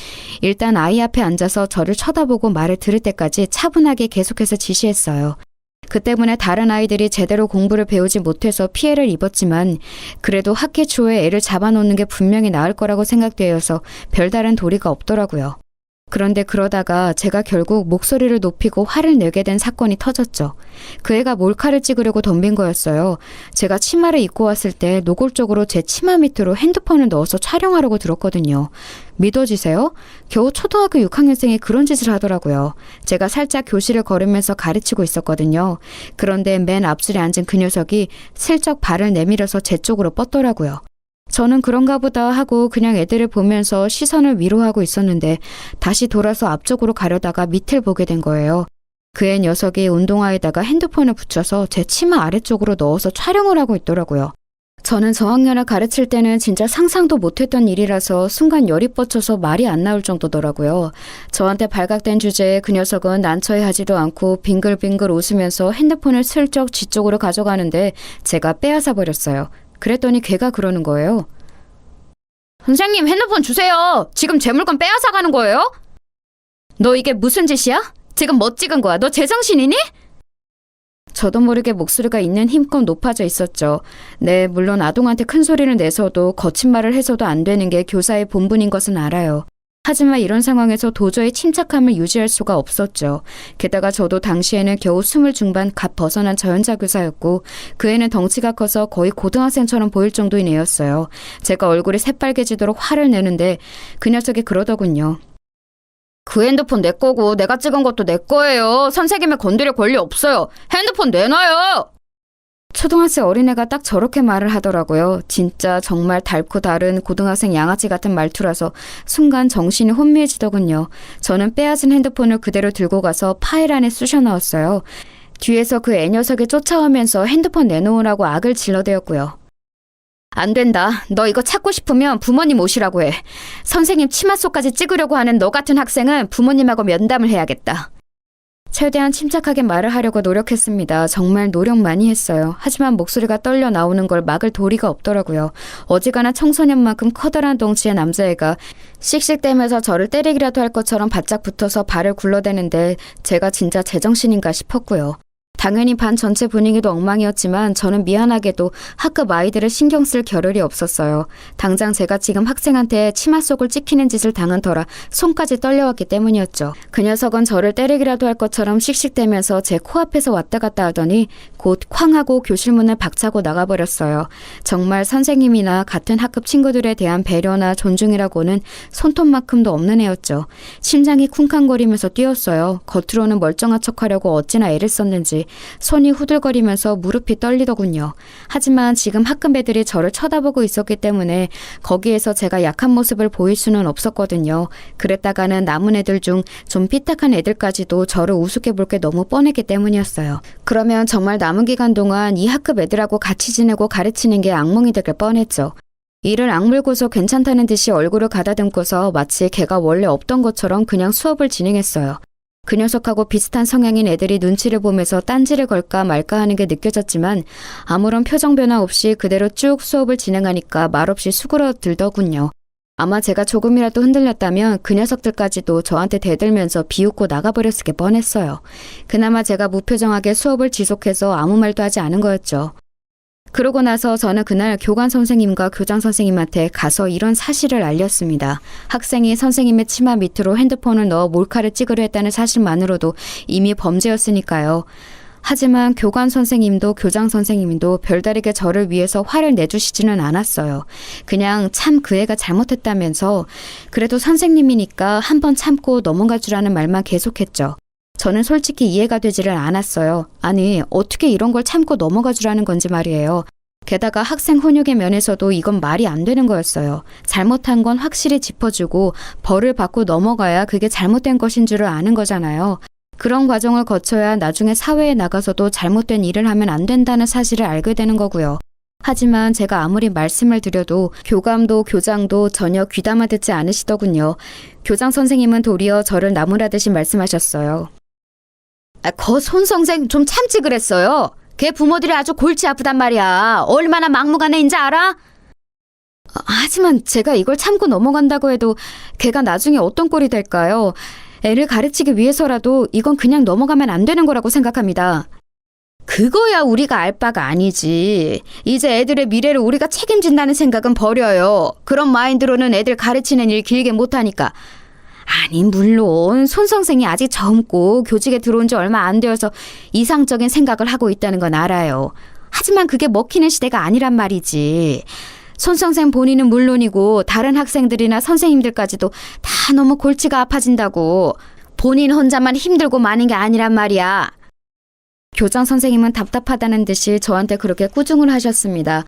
일단 아이 앞에 앉아서 저를 쳐다보고 말을 들을 때까지 차분하게 계속해서 지시했어요. 그 때문에 다른 아이들이 제대로 공부를 배우지 못해서 피해를 입었지만 그래도 학기 초에 애를 잡아놓는 게 분명히 나을 거라고 생각되어서 별다른 도리가 없더라고요. 그런데 그러다가 제가 결국 목소리를 높이고 화를 내게 된 사건이 터졌죠. 그 애가 몰카를 찍으려고 덤빈 거였어요. 제가 치마를 입고 왔을 때 노골적으로 제 치마 밑으로 핸드폰을 넣어서 촬영하려고 들었거든요. 믿어지세요? 겨우 초등학교 6학년생이 그런 짓을 하더라고요. 제가 살짝 교실을 걸으면서 가르치고 있었거든요. 그런데 맨 앞줄에 앉은 그 녀석이 슬쩍 발을 내밀어서 제 쪽으로 뻗더라고요. 저는 그런가 보다 하고 그냥 애들을 보면서 시선을 위로하고 있었는데 다시 돌아서 앞쪽으로 가려다가 밑을 보게 된 거예요. 그 애 녀석이 운동화에다가 핸드폰을 붙여서 제 치마 아래쪽으로 넣어서 촬영을 하고 있더라고요. 저는 저학년을 가르칠 때는 진짜 상상도 못했던 일이라서 순간 열이 뻗쳐서 말이 안 나올 정도더라고요. 저한테 발각된 주제에 그 녀석은 난처해하지도 않고 빙글빙글 웃으면서 핸드폰을 슬쩍 지 쪽으로 가져가는데 제가 빼앗아 버렸어요. 그랬더니 걔가 그러는 거예요. 선생님 핸드폰 주세요. 지금 제 물건 빼앗아 가는 거예요? 너 이게 무슨 짓이야? 지금 뭐 찍은 거야? 너 제정신이니? 저도 모르게 목소리가 있는 힘껏 높아져 있었죠. 네, 물론 아동한테 큰 소리를 내서도 거친 말을 해서도 안 되는 게 교사의 본분인 것은 알아요. 하지만 이런 상황에서 도저히 침착함을 유지할 수가 없었죠. 게다가 저도 당시에는 겨우 20 중반 갓 벗어난 저연자 교사였고 그 애는 덩치가 커서 거의 고등학생처럼 보일 정도인 애였어요. 제가 얼굴이 새빨개지도록 화를 내는데 그 녀석이 그러더군요. 그 핸드폰 내 거고 내가 찍은 것도 내 거예요. 선생님을 건드릴 권리 없어요. 핸드폰 내놔요. 초등학생 어린애가 딱 저렇게 말을 하더라고요. 진짜 정말 닳고 다른 고등학생 양아치 같은 말투라서 순간 정신이 혼미해지더군요. 저는 빼앗은 핸드폰을 그대로 들고 가서 파일 안에 쑤셔 넣었어요. 뒤에서 그 애 녀석이 쫓아오면서 핸드폰 내놓으라고 악을 질러대었고요. 안 된다. 너 이거 찾고 싶으면 부모님 오시라고 해. 선생님 치마 속까지 찍으려고 하는 너 같은 학생은 부모님하고 면담을 해야겠다. 최대한 침착하게 말을 하려고 노력했습니다. 정말 노력 많이 했어요. 하지만 목소리가 떨려 나오는 걸 막을 도리가 없더라고요. 어지간한 청소년만큼 커다란 덩치의 남자애가 씩씩대면서 저를 때리기라도 할 것처럼 바짝 붙어서 발을 굴러대는데 제가 진짜 제정신인가 싶었고요. 당연히 반 전체 분위기도 엉망이었지만 저는 미안하게도 학급 아이들을 신경 쓸 겨를이 없었어요. 당장 제가 지금 학생한테 치마 속을 찍히는 짓을 당한 터라 손까지 떨려왔기 때문이었죠. 그 녀석은 저를 때리기라도 할 것처럼 씩씩대면서 제 코앞에서 왔다 갔다 하더니 곧 쾅 하고 교실 문을 박차고 나가버렸어요. 정말 선생님이나 같은 학급 친구들에 대한 배려나 존중이라고는 손톱만큼도 없는 애였죠. 심장이 쿵쾅거리면서 뛰었어요. 겉으로는 멀쩡한 척하려고 어찌나 애를 썼는지 손이 후들거리면서 무릎이 떨리더군요. 하지만 지금 학급 애들이 저를 쳐다보고 있었기 때문에 거기에서 제가 약한 모습을 보일 수는 없었거든요. 그랬다가는 남은 애들 중 좀 삐딱한 애들까지도 저를 우습게 볼 게 너무 뻔했기 때문이었어요. 그러면 정말 남은 기간 동안 이 학급 애들하고 같이 지내고 가르치는 게 악몽이 될 뻔했죠. 이를 악물고서 괜찮다는 듯이 얼굴을 가다듬고서 마치 걔가 원래 없던 것처럼 그냥 수업을 진행했어요. 그 녀석하고 비슷한 성향인 애들이 눈치를 보면서 딴지를 걸까 말까 하는 게 느껴졌지만 아무런 표정 변화 없이 그대로 쭉 수업을 진행하니까 말없이 수그러들더군요. 아마 제가 조금이라도 흔들렸다면 그 녀석들까지도 저한테 대들면서 비웃고 나가버렸을 게 뻔했어요. 그나마 제가 무표정하게 수업을 지속해서 아무 말도 하지 않은 거였죠. 그러고 나서 저는 그날 교관 선생님과 교장 선생님한테 가서 이런 사실을 알렸습니다. 학생이 선생님의 치마 밑으로 핸드폰을 넣어 몰카를 찍으려 했다는 사실만으로도 이미 범죄였으니까요. 하지만 교관 선생님도 교장 선생님도 별다르게 저를 위해서 화를 내주시지는 않았어요. 그냥 참 그 애가 잘못했다면서 그래도 선생님이니까 한번 참고 넘어갈 줄 아는 말만 계속했죠. 저는 솔직히 이해가 되지를 않았어요. 아니, 어떻게 이런 걸 참고 넘어가 주라는 건지 말이에요. 게다가 학생 훈육의 면에서도 이건 말이 안 되는 거였어요. 잘못한 건 확실히 짚어주고 벌을 받고 넘어가야 그게 잘못된 것인 줄을 아는 거잖아요. 그런 과정을 거쳐야 나중에 사회에 나가서도 잘못된 일을 하면 안 된다는 사실을 알게 되는 거고요. 하지만 제가 아무리 말씀을 드려도 교감도 교장도 전혀 귀담아 듣지 않으시더군요. 교장 선생님은 도리어 저를 나무라듯이 말씀하셨어요. 거 손선생 좀 참지 그랬어요. 걔 부모들이 아주 골치 아프단 말이야. 얼마나 막무가내인지 알아? 하지만 제가 이걸 참고 넘어간다고 해도 걔가 나중에 어떤 꼴이 될까요? 애를 가르치기 위해서라도 이건 그냥 넘어가면 안 되는 거라고 생각합니다. 그거야 우리가 알 바가 아니지. 이제 애들의 미래를 우리가 책임진다는 생각은 버려요. 그런 마인드로는 애들 가르치는 일 길게 못하니까. 아니 물론 손 선생이 아직 젊고 교직에 들어온 지 얼마 안 되어서 이상적인 생각을 하고 있다는 건 알아요. 하지만 그게 먹히는 시대가 아니란 말이지. 손 선생 본인은 물론이고 다른 학생들이나 선생님들까지도 다 너무 골치가 아파진다고. 본인 혼자만 힘들고 마는 게 아니란 말이야. 교장 선생님은 답답하다는 듯이 저한테 그렇게 꾸중을 하셨습니다.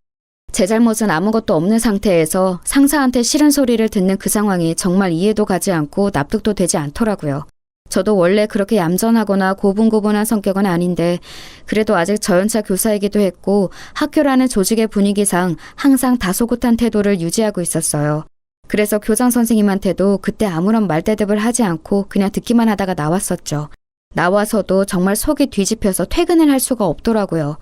제 잘못은 아무것도 없는 상태에서 상사한테 싫은 소리를 듣는 그 상황이 정말 이해도 가지 않고 납득도 되지 않더라고요. 저도 원래 그렇게 얌전하거나 고분고분한 성격은 아닌데 그래도 아직 저연차 교사이기도 했고 학교라는 조직의 분위기상 항상 다소곳한 태도를 유지하고 있었어요. 그래서 교장 선생님한테도 그때 아무런 말대답을 하지 않고 그냥 듣기만 하다가 나왔었죠. 나와서도 정말 속이 뒤집혀서 퇴근을 할 수가 없더라고요.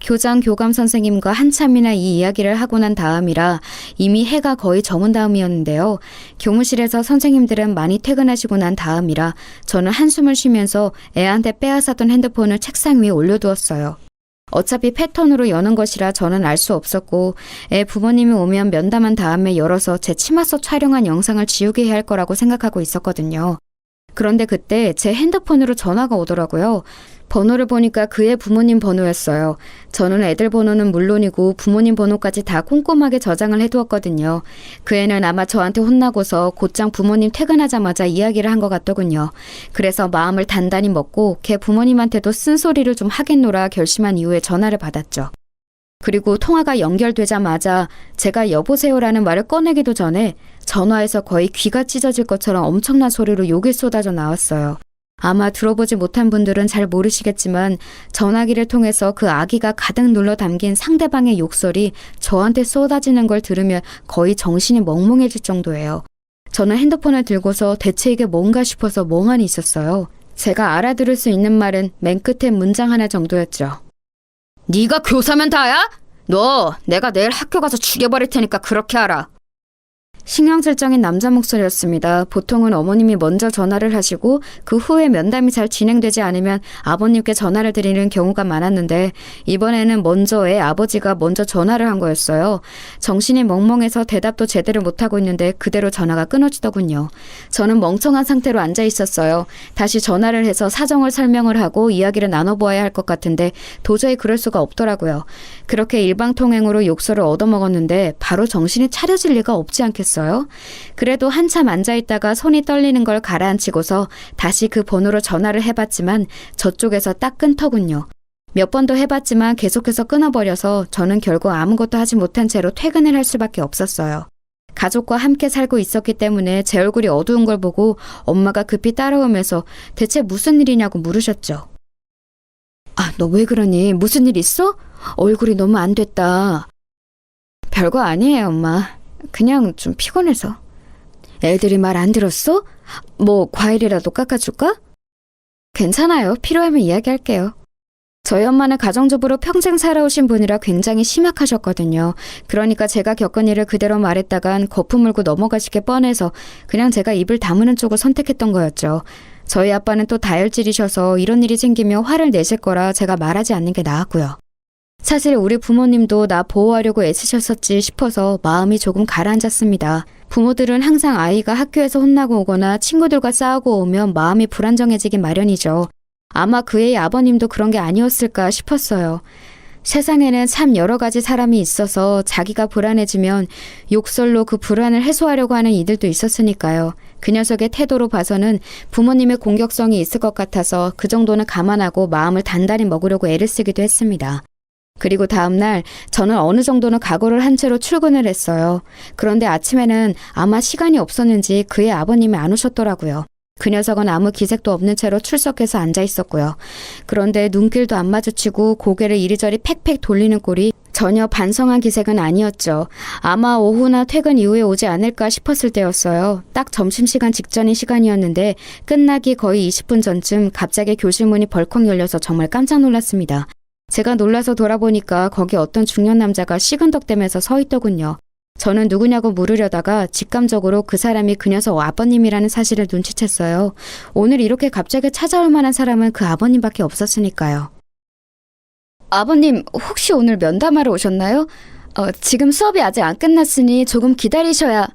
교장, 교감 선생님과 한참이나 이 이야기를 하고 난 다음이라 이미 해가 거의 저문 다음이었는데요. 교무실에서 선생님들은 많이 퇴근하시고 난 다음이라 저는 한숨을 쉬면서 애한테 빼앗았던 핸드폰을 책상 위에 올려두었어요. 어차피 패턴으로 여는 것이라 저는 알 수 없었고 애 부모님이 오면 면담한 다음에 열어서 제 치마 속 촬영한 영상을 지우게 해야 할 거라고 생각하고 있었거든요. 그런데 그때 제 핸드폰으로 전화가 오더라고요. 번호를 보니까 그의 부모님 번호였어요. 저는 애들 번호는 물론이고 부모님 번호까지 다 꼼꼼하게 저장을 해두었거든요. 그 애는 아마 저한테 혼나고서 곧장 부모님 퇴근하자마자 이야기를 한 것 같더군요. 그래서 마음을 단단히 먹고 걔 부모님한테도 쓴소리를 좀 하겠노라 결심한 이후에 전화를 받았죠. 그리고 통화가 연결되자마자 제가 여보세요라는 말을 꺼내기도 전에 전화에서 거의 귀가 찢어질 것처럼 엄청난 소리로 욕이 쏟아져 나왔어요. 아마 들어보지 못한 분들은 잘 모르시겠지만 전화기를 통해서 그 아기가 가득 눌러 담긴 상대방의 욕설이 저한테 쏟아지는 걸 들으면 거의 정신이 멍멍해질 정도예요. 저는 핸드폰을 들고서 대체 이게 뭔가 싶어서 멍하니 있었어요. 제가 알아들을 수 있는 말은 맨 끝에 문장 하나 정도였죠. 네가 교사면 다야? 너 내가 내일 학교 가서 죽여버릴 테니까 그렇게 알아. 신경질적인 남자 목소리였습니다. 보통은 어머님이 먼저 전화를 하시고 그 후에 면담이 잘 진행되지 않으면 아버님께 전화를 드리는 경우가 많았는데 이번에는 먼저 애 아버지가 먼저 전화를 한 거였어요. 정신이 멍멍해서 대답도 제대로 못하고 있는데 그대로 전화가 끊어지더군요. 저는 멍청한 상태로 앉아 있었어요. 다시 전화를 해서 사정을 설명을 하고 이야기를 나눠보아야 할 것 같은데 도저히 그럴 수가 없더라고요. 그렇게 일방통행으로 욕설을 얻어먹었는데 바로 정신이 차려질 리가 없지 않겠어요? 그래도 한참 앉아있다가 손이 떨리는 걸 가라앉히고서 다시 그 번호로 전화를 해봤지만 저쪽에서 딱 끊더군요. 몇 번 더 해봤지만 계속해서 끊어버려서 저는 결국 아무것도 하지 못한 채로 퇴근을 할 수밖에 없었어요. 가족과 함께 살고 있었기 때문에 제 얼굴이 어두운 걸 보고 엄마가 급히 따라오면서 대체 무슨 일이냐고 물으셨죠. 아, 너 왜 그러니? 무슨 일 있어? 얼굴이 너무 안 됐다. 별거 아니에요, 엄마. 그냥 좀 피곤해서. 애들이 말 안 들었어? 뭐 과일이라도 깎아줄까? 괜찮아요. 필요하면 이야기할게요. 저희 엄마는 가정주부로 평생 살아오신 분이라 굉장히 심약하셨거든요. 그러니까 제가 겪은 일을 그대로 말했다간 거품 물고 넘어가실 게 뻔해서 그냥 제가 입을 다무는 쪽을 선택했던 거였죠. 저희 아빠는 또 다혈질이셔서 이런 일이 생기면 화를 내실 거라 제가 말하지 않는 게 나았고요. 사실 우리 부모님도 나 보호하려고 애쓰셨었지 싶어서 마음이 조금 가라앉았습니다. 부모들은 항상 아이가 학교에서 혼나고 오거나 친구들과 싸우고 오면 마음이 불안정해지기 마련이죠. 아마 그의 아버님도 그런 게 아니었을까 싶었어요. 세상에는 참 여러 가지 사람이 있어서 자기가 불안해지면 욕설로 그 불안을 해소하려고 하는 이들도 있었으니까요. 그 녀석의 태도로 봐서는 부모님의 공격성이 있을 것 같아서 그 정도는 감안하고 마음을 단단히 먹으려고 애를 쓰기도 했습니다. 그리고 다음날 저는 어느 정도는 각오를 한 채로 출근을 했어요. 그런데 아침에는 아마 시간이 없었는지 그의 아버님이 안 오셨더라고요. 그 녀석은 아무 기색도 없는 채로 출석해서 앉아 있었고요. 그런데 눈길도 안 마주치고 고개를 이리저리 팩팩 돌리는 꼴이 전혀 반성한 기색은 아니었죠. 아마 오후나 퇴근 이후에 오지 않을까 싶었을 때였어요. 딱 점심시간 직전인 시간이었는데 끝나기 거의 20분 전쯤 갑자기 교실 문이 벌컥 열려서 정말 깜짝 놀랐습니다. 제가 놀라서 돌아보니까 거기 어떤 중년 남자가 시근덕대면서 서 있더군요. 저는 누구냐고 물으려다가 직감적으로 그 사람이 그 녀석 아버님이라는 사실을 눈치챘어요. 오늘 이렇게 갑자기 찾아올 만한 사람은 그 아버님밖에 없었으니까요. 아버님, 혹시 오늘 면담하러 오셨나요? 지금 수업이 아직 안 끝났으니 조금 기다리셔야...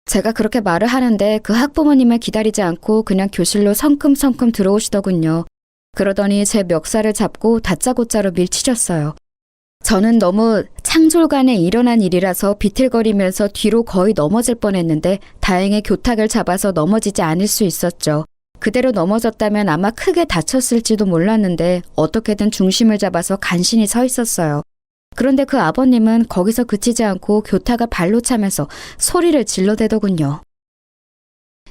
제가 그렇게 말을 하는데 그 학부모님을 기다리지 않고 그냥 교실로 성큼성큼 들어오시더군요. 그러더니 제 멱살을 잡고 다짜고짜로 밀치셨어요. 저는 너무 창졸간에 일어난 일이라서 비틀거리면서 뒤로 거의 넘어질 뻔했는데 다행히 교탁을 잡아서 넘어지지 않을 수 있었죠. 그대로 넘어졌다면 아마 크게 다쳤을지도 몰랐는데 어떻게든 중심을 잡아서 간신히 서 있었어요. 그런데 그 아버님은 거기서 그치지 않고 교탁을 발로 차면서 소리를 질러대더군요.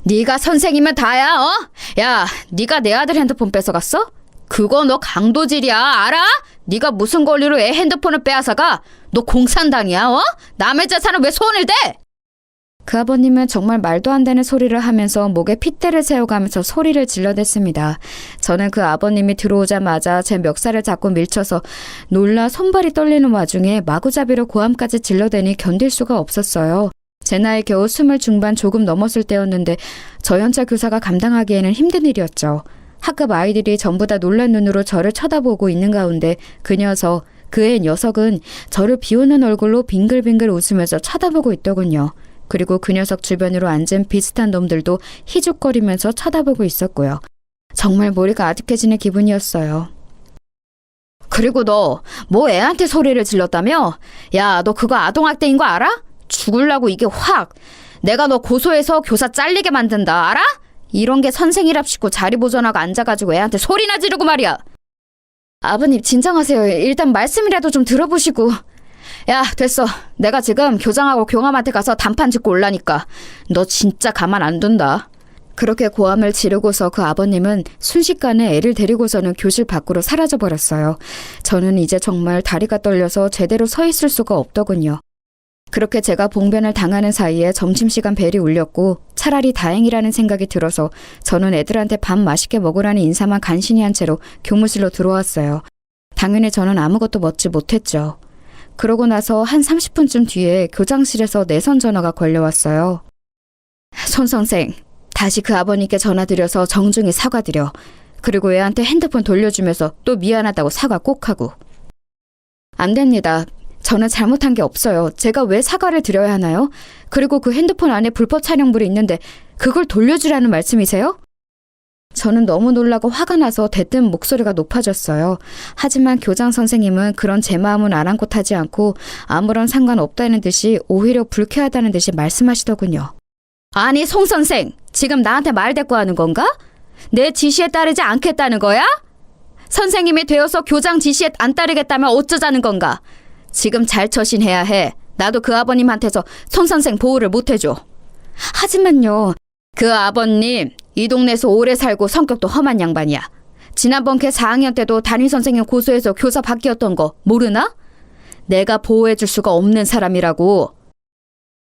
네가 선생이면 다야, 어? 야, 네가 내 아들 핸드폰 뺏어갔어? 그거 너 강도질이야, 알아? 네가 무슨 권리로 애 핸드폰을 빼앗아가? 너 공산당이야, 어? 남의 재산을 왜 손을 대? 그 아버님은 정말 말도 안 되는 소리를 하면서 목에 핏대를 세워가면서 소리를 질러댔습니다. 저는 그 아버님이 들어오자마자 제 멱살을 잡고 밀쳐서 놀라 손발이 떨리는 와중에 마구잡이로 고함까지 질러대니 견딜 수가 없었어요. 제 나이 겨우 20 중반 조금 넘었을 때였는데 저연차 교사가 감당하기에는 힘든 일이었죠. 학급 아이들이 전부 다 놀란 눈으로 저를 쳐다보고 있는 가운데 그 애 녀석은 저를 비웃는 얼굴로 빙글빙글 웃으면서 쳐다보고 있더군요. 그리고 그 녀석 주변으로 앉은 비슷한 놈들도 희죽거리면서 쳐다보고 있었고요. 정말 머리가 아득해지는 기분이었어요. 그리고 너 뭐 애한테 소리를 질렀다며? 야, 너 그거 아동학대인 거 알아? 죽을라고 이게 확. 내가 너 고소해서 교사 잘리게 만든다, 알아? 이런 게 선생이랍시고 자리 보존하고 앉아가지고 애한테 소리나 지르고 말이야. 아버님 진정하세요. 일단 말씀이라도 좀 들어보시고. 야, 됐어. 내가 지금 교장하고 교감한테 가서 단판 짓고 올라니까 너 진짜 가만 안 둔다. 그렇게 고함을 지르고서 그 아버님은 순식간에 애를 데리고서는 교실 밖으로 사라져버렸어요. 저는 이제 정말 다리가 떨려서 제대로 서 있을 수가 없더군요. 그렇게 제가 봉변을 당하는 사이에 점심시간 벨이 울렸고 차라리 다행이라는 생각이 들어서 저는 애들한테 밥 맛있게 먹으라는 인사만 간신히 한 채로 교무실로 들어왔어요. 당연히 저는 아무것도 먹지 못했죠. 그러고 나서 한 30분쯤 뒤에 교장실에서 내선 전화가 걸려왔어요. 손 선생, 다시 그 아버님께 전화드려서 정중히 사과드려. 그리고 애한테 핸드폰 돌려주면서 또 미안하다고 사과 꼭 하고. 안 됩니다. 저는 잘못한 게 없어요. 제가 왜 사과를 드려야 하나요? 그리고 그 핸드폰 안에 불법 촬영물이 있는데 그걸 돌려주라는 말씀이세요? 저는 너무 놀라고 화가 나서 대뜸 목소리가 높아졌어요. 하지만 교장 선생님은 그런 제 마음은 아랑곳하지 않고 아무런 상관없다는 듯이 오히려 불쾌하다는 듯이 말씀하시더군요. 아니 송 선생, 지금 나한테 말대꾸하는 건가? 내 지시에 따르지 않겠다는 거야? 선생님이 되어서 교장 지시에 안 따르겠다면 어쩌자는 건가? 지금 잘 처신해야 해. 나도 그 아버님한테서 손 선생 보호를 못 해줘. 하지만요. 그 아버님 이 동네에서 오래 살고 성격도 험한 양반이야. 지난번 걔 4학년 때도 담임 선생님 고소해서 교사 바뀌었던 거 모르나? 내가 보호해줄 수가 없는 사람이라고.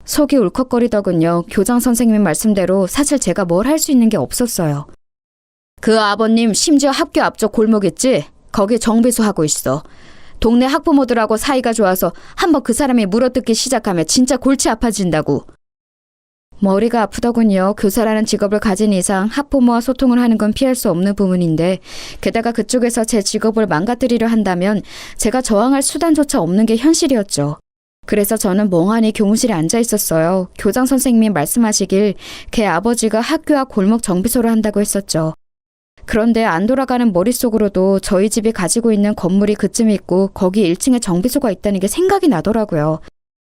속이 울컥거리더군요. 교장 선생님 말씀대로 사실 제가 뭘 할 수 있는 게 없었어요. 그 아버님 심지어 학교 앞쪽 골목 있지? 거기 정비소 하고 있어. 동네 학부모들하고 사이가 좋아서 한번 그 사람이 물어뜯기 시작하면 진짜 골치 아파진다고. 머리가 아프더군요. 교사라는 직업을 가진 이상 학부모와 소통을 하는 건 피할 수 없는 부분인데 게다가 그쪽에서 제 직업을 망가뜨리려 한다면 제가 저항할 수단조차 없는 게 현실이었죠. 그래서 저는 멍하니 교무실에 앉아 있었어요. 교장 선생님이 말씀하시길 걔 아버지가 학교 앞 골목 정비소를 한다고 했었죠. 그런데 안 돌아가는 머릿속으로도 저희 집이 가지고 있는 건물이 그쯤에 있고 거기 1층에 정비소가 있다는 게 생각이 나더라고요.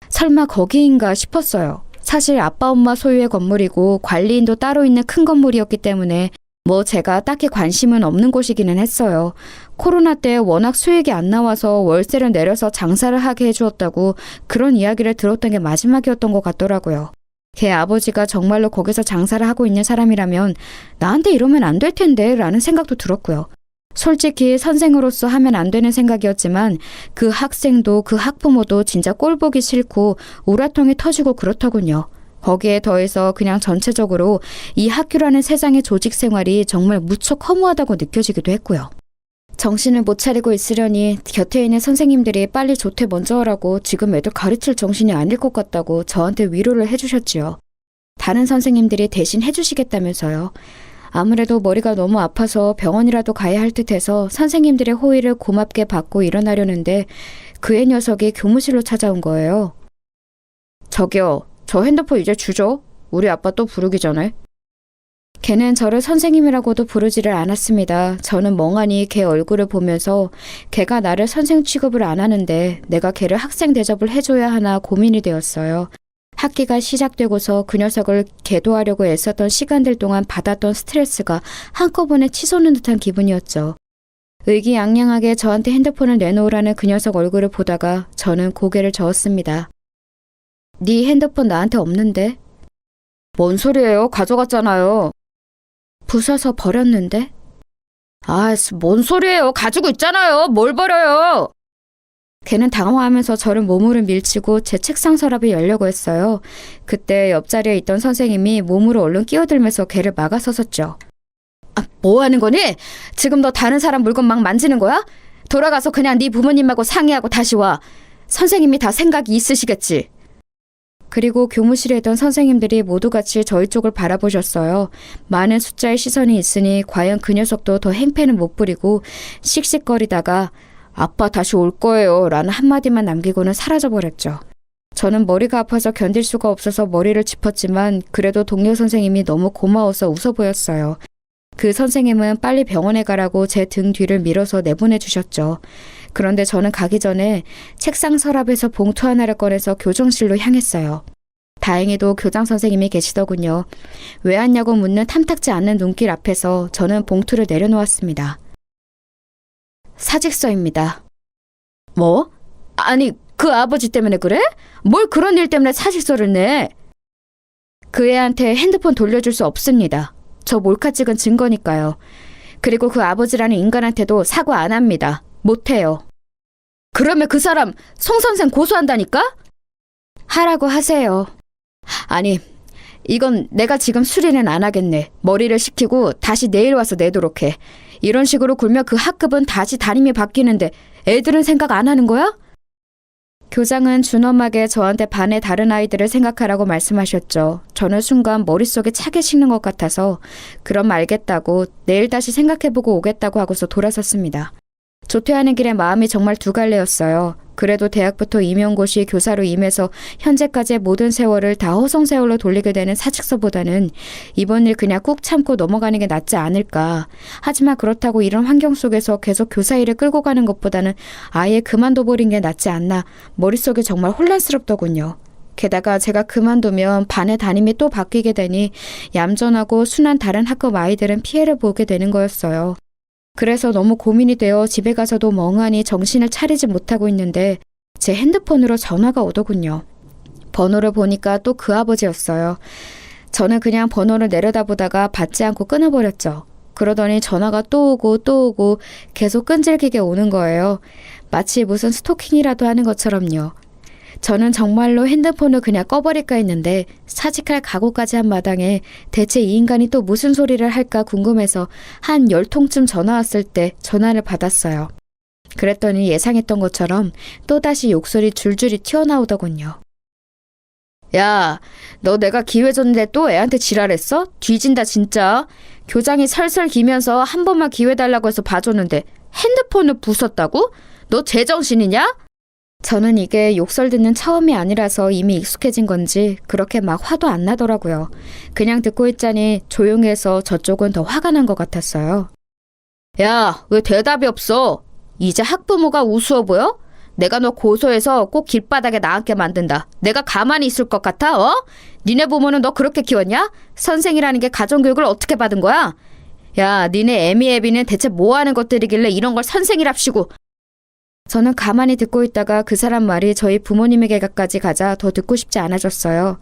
설마 거기인가 싶었어요. 사실 아빠 엄마 소유의 건물이고 관리인도 따로 있는 큰 건물이었기 때문에 뭐 제가 딱히 관심은 없는 곳이기는 했어요. 코로나 때 워낙 수익이 안 나와서 월세를 내려서 장사를 하게 해주었다고 그런 이야기를 들었던 게 마지막이었던 것 같더라고요. 걔 아버지가 정말로 거기서 장사를 하고 있는 사람이라면 나한테 이러면 안 될 텐데 라는 생각도 들었고요. 솔직히 선생으로서 하면 안 되는 생각이었지만 그 학생도 그 학부모도 진짜 꼴보기 싫고 우라통이 터지고 그렇더군요. 거기에 더해서 그냥 전체적으로 이 학교라는 세상의 조직 생활이 정말 무척 허무하다고 느껴지기도 했고요. 정신을 못 차리고 있으려니 곁에 있는 선생님들이 빨리 조퇴 먼저 하라고 지금 애들 가르칠 정신이 아닐 것 같다고 저한테 위로를 해주셨지요. 다른 선생님들이 대신 해주시겠다면서요. 아무래도 머리가 너무 아파서 병원이라도 가야 할 듯해서 선생님들의 호의를 고맙게 받고 일어나려는데 그의 녀석이 교무실로 찾아온 거예요. 저기요, 저 핸드폰 이제 주죠? 우리 아빠 또 부르기 전에. 걔는 저를 선생님이라고도 부르지를 않았습니다. 저는 멍하니 걔 얼굴을 보면서 걔가 나를 선생 취급을 안 하는데 내가 걔를 학생 대접을 해줘야 하나 고민이 되었어요. 학기가 시작되고서 그 녀석을 계도하려고 애썼던 시간들 동안 받았던 스트레스가 한꺼번에 치솟는 듯한 기분이었죠. 의기양양하게 저한테 핸드폰을 내놓으라는 그 녀석 얼굴을 보다가 저는 고개를 저었습니다. 네 핸드폰 나한테 없는데? 뭔 소리예요? 가져갔잖아요. 부숴서 버렸는데? 아, 뭔 소리예요? 가지고 있잖아요. 뭘 버려요? 걔는 당황하면서 저를 몸으로 밀치고 제 책상 서랍을 열려고 했어요. 그때 옆자리에 있던 선생님이 몸으로 얼른 끼어들면서 걔를 막아서섰죠. 아, 뭐 하는 거니? 지금 너 다른 사람 물건 막 만지는 거야? 돌아가서 그냥 네 부모님하고 상의하고 다시 와. 선생님이 다 생각이 있으시겠지. 그리고 교무실에 있던 선생님들이 모두 같이 저희 쪽을 바라보셨어요. 많은 숫자의 시선이 있으니 과연 그 녀석도 더 행패는 못 부리고 씩씩거리다가 아빠 다시 올 거예요 라는 한마디만 남기고는 사라져버렸죠. 저는 머리가 아파서 견딜 수가 없어서 머리를 짚었지만 그래도 동료 선생님이 너무 고마워서 웃어 보였어요. 그 선생님은 빨리 병원에 가라고 제 등 뒤를 밀어서 내보내 주셨죠. 그런데 저는 가기 전에 책상 서랍에서 봉투 하나를 꺼내서 교정실로 향했어요. 다행히도 교장 선생님이 계시더군요. 왜 왔냐고 묻는 탐탁지 않는 눈길 앞에서 저는 봉투를 내려놓았습니다. 사직서입니다. 뭐? 아니, 그 아버지 때문에 그래? 뭘 그런 일 때문에 사직서를 내? 그 애한테 핸드폰 돌려줄 수 없습니다. 저 몰카 찍은 증거니까요. 그리고 그 아버지라는 인간한테도 사과 안 합니다. 못해요. 그러면 그 사람 송 선생 고소한다니까? 하라고 하세요. 아니, 이건 내가 지금 수리는 안 하겠네. 머리를 식히고 다시 내일 와서 내도록 해. 이런 식으로 굴면 그 학급은 다시 담임이 바뀌는데 애들은 생각 안 하는 거야? 교장은 준엄하게 저한테 반의 다른 아이들을 생각하라고 말씀하셨죠. 저는 순간 머릿속에 차게 식는 것 같아서 그럼 알겠다고 내일 다시 생각해보고 오겠다고 하고서 돌아섰습니다. 조퇴하는 길에 마음이 정말 두 갈래였어요. 그래도 대학부터 임용고시 교사로 임해서 현재까지의 모든 세월을 다 허송세월로 돌리게 되는 사직서보다는 이번 일 그냥 꾹 참고 넘어가는 게 낫지 않을까. 하지만 그렇다고 이런 환경 속에서 계속 교사 일을 끌고 가는 것보다는 아예 그만둬버린 게 낫지 않나. 머릿속이 정말 혼란스럽더군요. 게다가 제가 그만두면 반의 담임이 또 바뀌게 되니 얌전하고 순한 다른 학급 아이들은 피해를 보게 되는 거였어요. 그래서 너무 고민이 되어 집에 가서도 멍하니 정신을 차리지 못하고 있는데 제 핸드폰으로 전화가 오더군요. 번호를 보니까 또 그 아버지였어요. 저는 그냥 번호를 내려다보다가 받지 않고 끊어버렸죠. 그러더니 전화가 또 오고 계속 끈질기게 오는 거예요. 마치 무슨 스토킹이라도 하는 것처럼요. 저는 정말로 핸드폰을 그냥 꺼버릴까 했는데 사직할 각오까지 한 마당에 대체 이 인간이 또 무슨 소리를 할까 궁금해서 한 10통쯤 전화 왔을 때 전화를 받았어요. 그랬더니 예상했던 것처럼 또다시 욕설이 줄줄이 튀어나오더군요. 야, 너 내가 기회 줬는데 또 애한테 지랄했어? 뒤진다 진짜. 교장이 설설 기면서 한 번만 기회 달라고 해서 봐줬는데 핸드폰을 부쉈다고? 너 제정신이냐? 저는 이게 욕설 듣는 처음이 아니라서 이미 익숙해진 건지 그렇게 막 화도 안 나더라고요. 그냥 듣고 있자니 조용해서 저쪽은 더 화가 난 것 같았어요. 야, 왜 대답이 없어? 이제 학부모가 우스워 보여? 내가 너 고소해서 꼭 길바닥에 나앉게 만든다. 내가 가만히 있을 것 같아? 어? 니네 부모는 너 그렇게 키웠냐? 선생이라는 게 가정교육을 어떻게 받은 거야? 야, 니네 애미애비는 대체 뭐 하는 것들이길래 이런 걸 선생이랍시고. 저는 가만히 듣고 있다가 그 사람 말이 저희 부모님에게까지 가자 더 듣고 싶지 않아졌어요.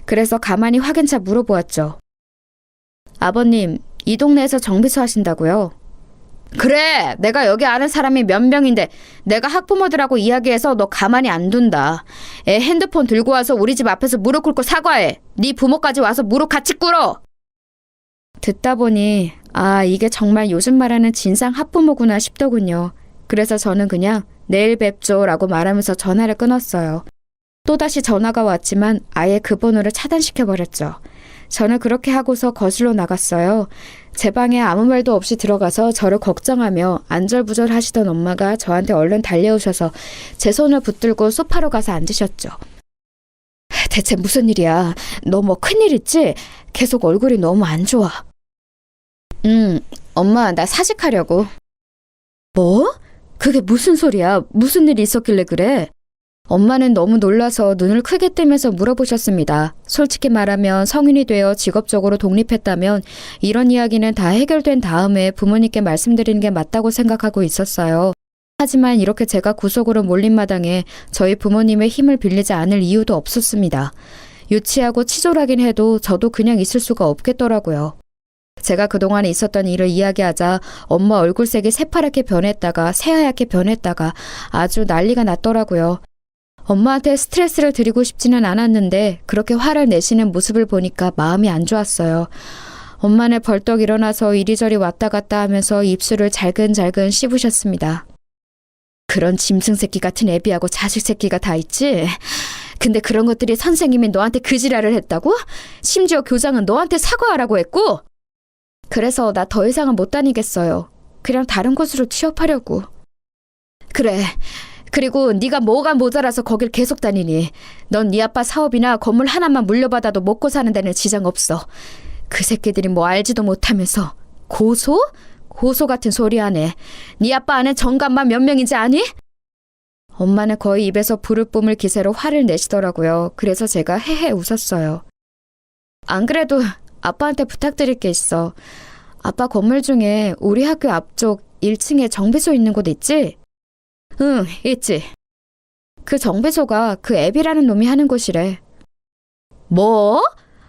그래서 가만히 확인차 물어보았죠. 아버님, 이 동네에서 정비소 하신다고요? 그래, 내가 여기 아는 사람이 몇 명인데 내가 학부모들하고 이야기해서 너 가만히 안 둔다. 애 핸드폰 들고 와서 우리 집 앞에서 무릎 꿇고 사과해. 네 부모까지 와서 무릎 같이 꿇어. 듣다 보니 이게 정말 요즘 말하는 진상 학부모구나 싶더군요. 그래서 저는 그냥 내일 뵙죠 라고 말하면서 전화를 끊었어요. 또다시 전화가 왔지만 아예 그 번호를 차단시켜버렸죠. 저는 그렇게 하고서 거실로 나갔어요. 제 방에 아무 말도 없이 들어가서 저를 걱정하며 안절부절 하시던 엄마가 저한테 얼른 달려오셔서 제 손을 붙들고 소파로 가서 앉으셨죠. 대체 무슨 일이야? 너 뭐 큰일 있지? 계속 얼굴이 너무 안 좋아. 엄마 나 사직하려고. 뭐? 그게 무슨 소리야? 무슨 일이 있었길래 그래? 엄마는 너무 놀라서 눈을 크게 뜨면서 물어보셨습니다. 솔직히 말하면 성인이 되어 직업적으로 독립했다면 이런 이야기는 다 해결된 다음에 부모님께 말씀드리는 게 맞다고 생각하고 있었어요. 하지만 이렇게 제가 구속으로 몰린 마당에 저희 부모님의 힘을 빌리지 않을 이유도 없었습니다. 유치하고 치졸하긴 해도 저도 그냥 있을 수가 없겠더라고요. 제가 그동안 있었던 일을 이야기하자 엄마 얼굴색이 새파랗게 변했다가 새하얗게 변했다가 아주 난리가 났더라고요. 엄마한테 스트레스를 드리고 싶지는 않았는데 그렇게 화를 내시는 모습을 보니까 마음이 안 좋았어요. 엄마는 벌떡 일어나서 이리저리 왔다 갔다 하면서 입술을 잘근잘근 씹으셨습니다. 그런 짐승 새끼 같은 애비하고 자식 새끼가 다 있지? 근데 그런 것들이 선생님이 너한테 그 지랄을 했다고? 심지어 교장은 너한테 사과하라고 했고? 그래서 나 더 이상은 못 다니겠어요. 그냥 다른 곳으로 취업하려고. 그래. 그리고 네가 뭐가 모자라서 거길 계속 다니니. 넌 네 아빠 사업이나 건물 하나만 물려받아도 먹고 사는 데는 지장 없어. 그 새끼들이 뭐 알지도 못하면서. 고소? 고소 같은 소리 하네. 네 아빠 안에 정감만 몇 명인지 아니? 엄마는 거의 입에서 불을 뿜을 기세로 화를 내시더라고요. 그래서 제가 헤헤 웃었어요. 안 그래도 아빠한테 부탁드릴 게 있어. 아빠 건물 중에 우리 학교 앞쪽 1층에 정비소 있는 곳 있지? 응, 있지. 그 정비소가 그 앱이라는 놈이 하는 곳이래. 뭐?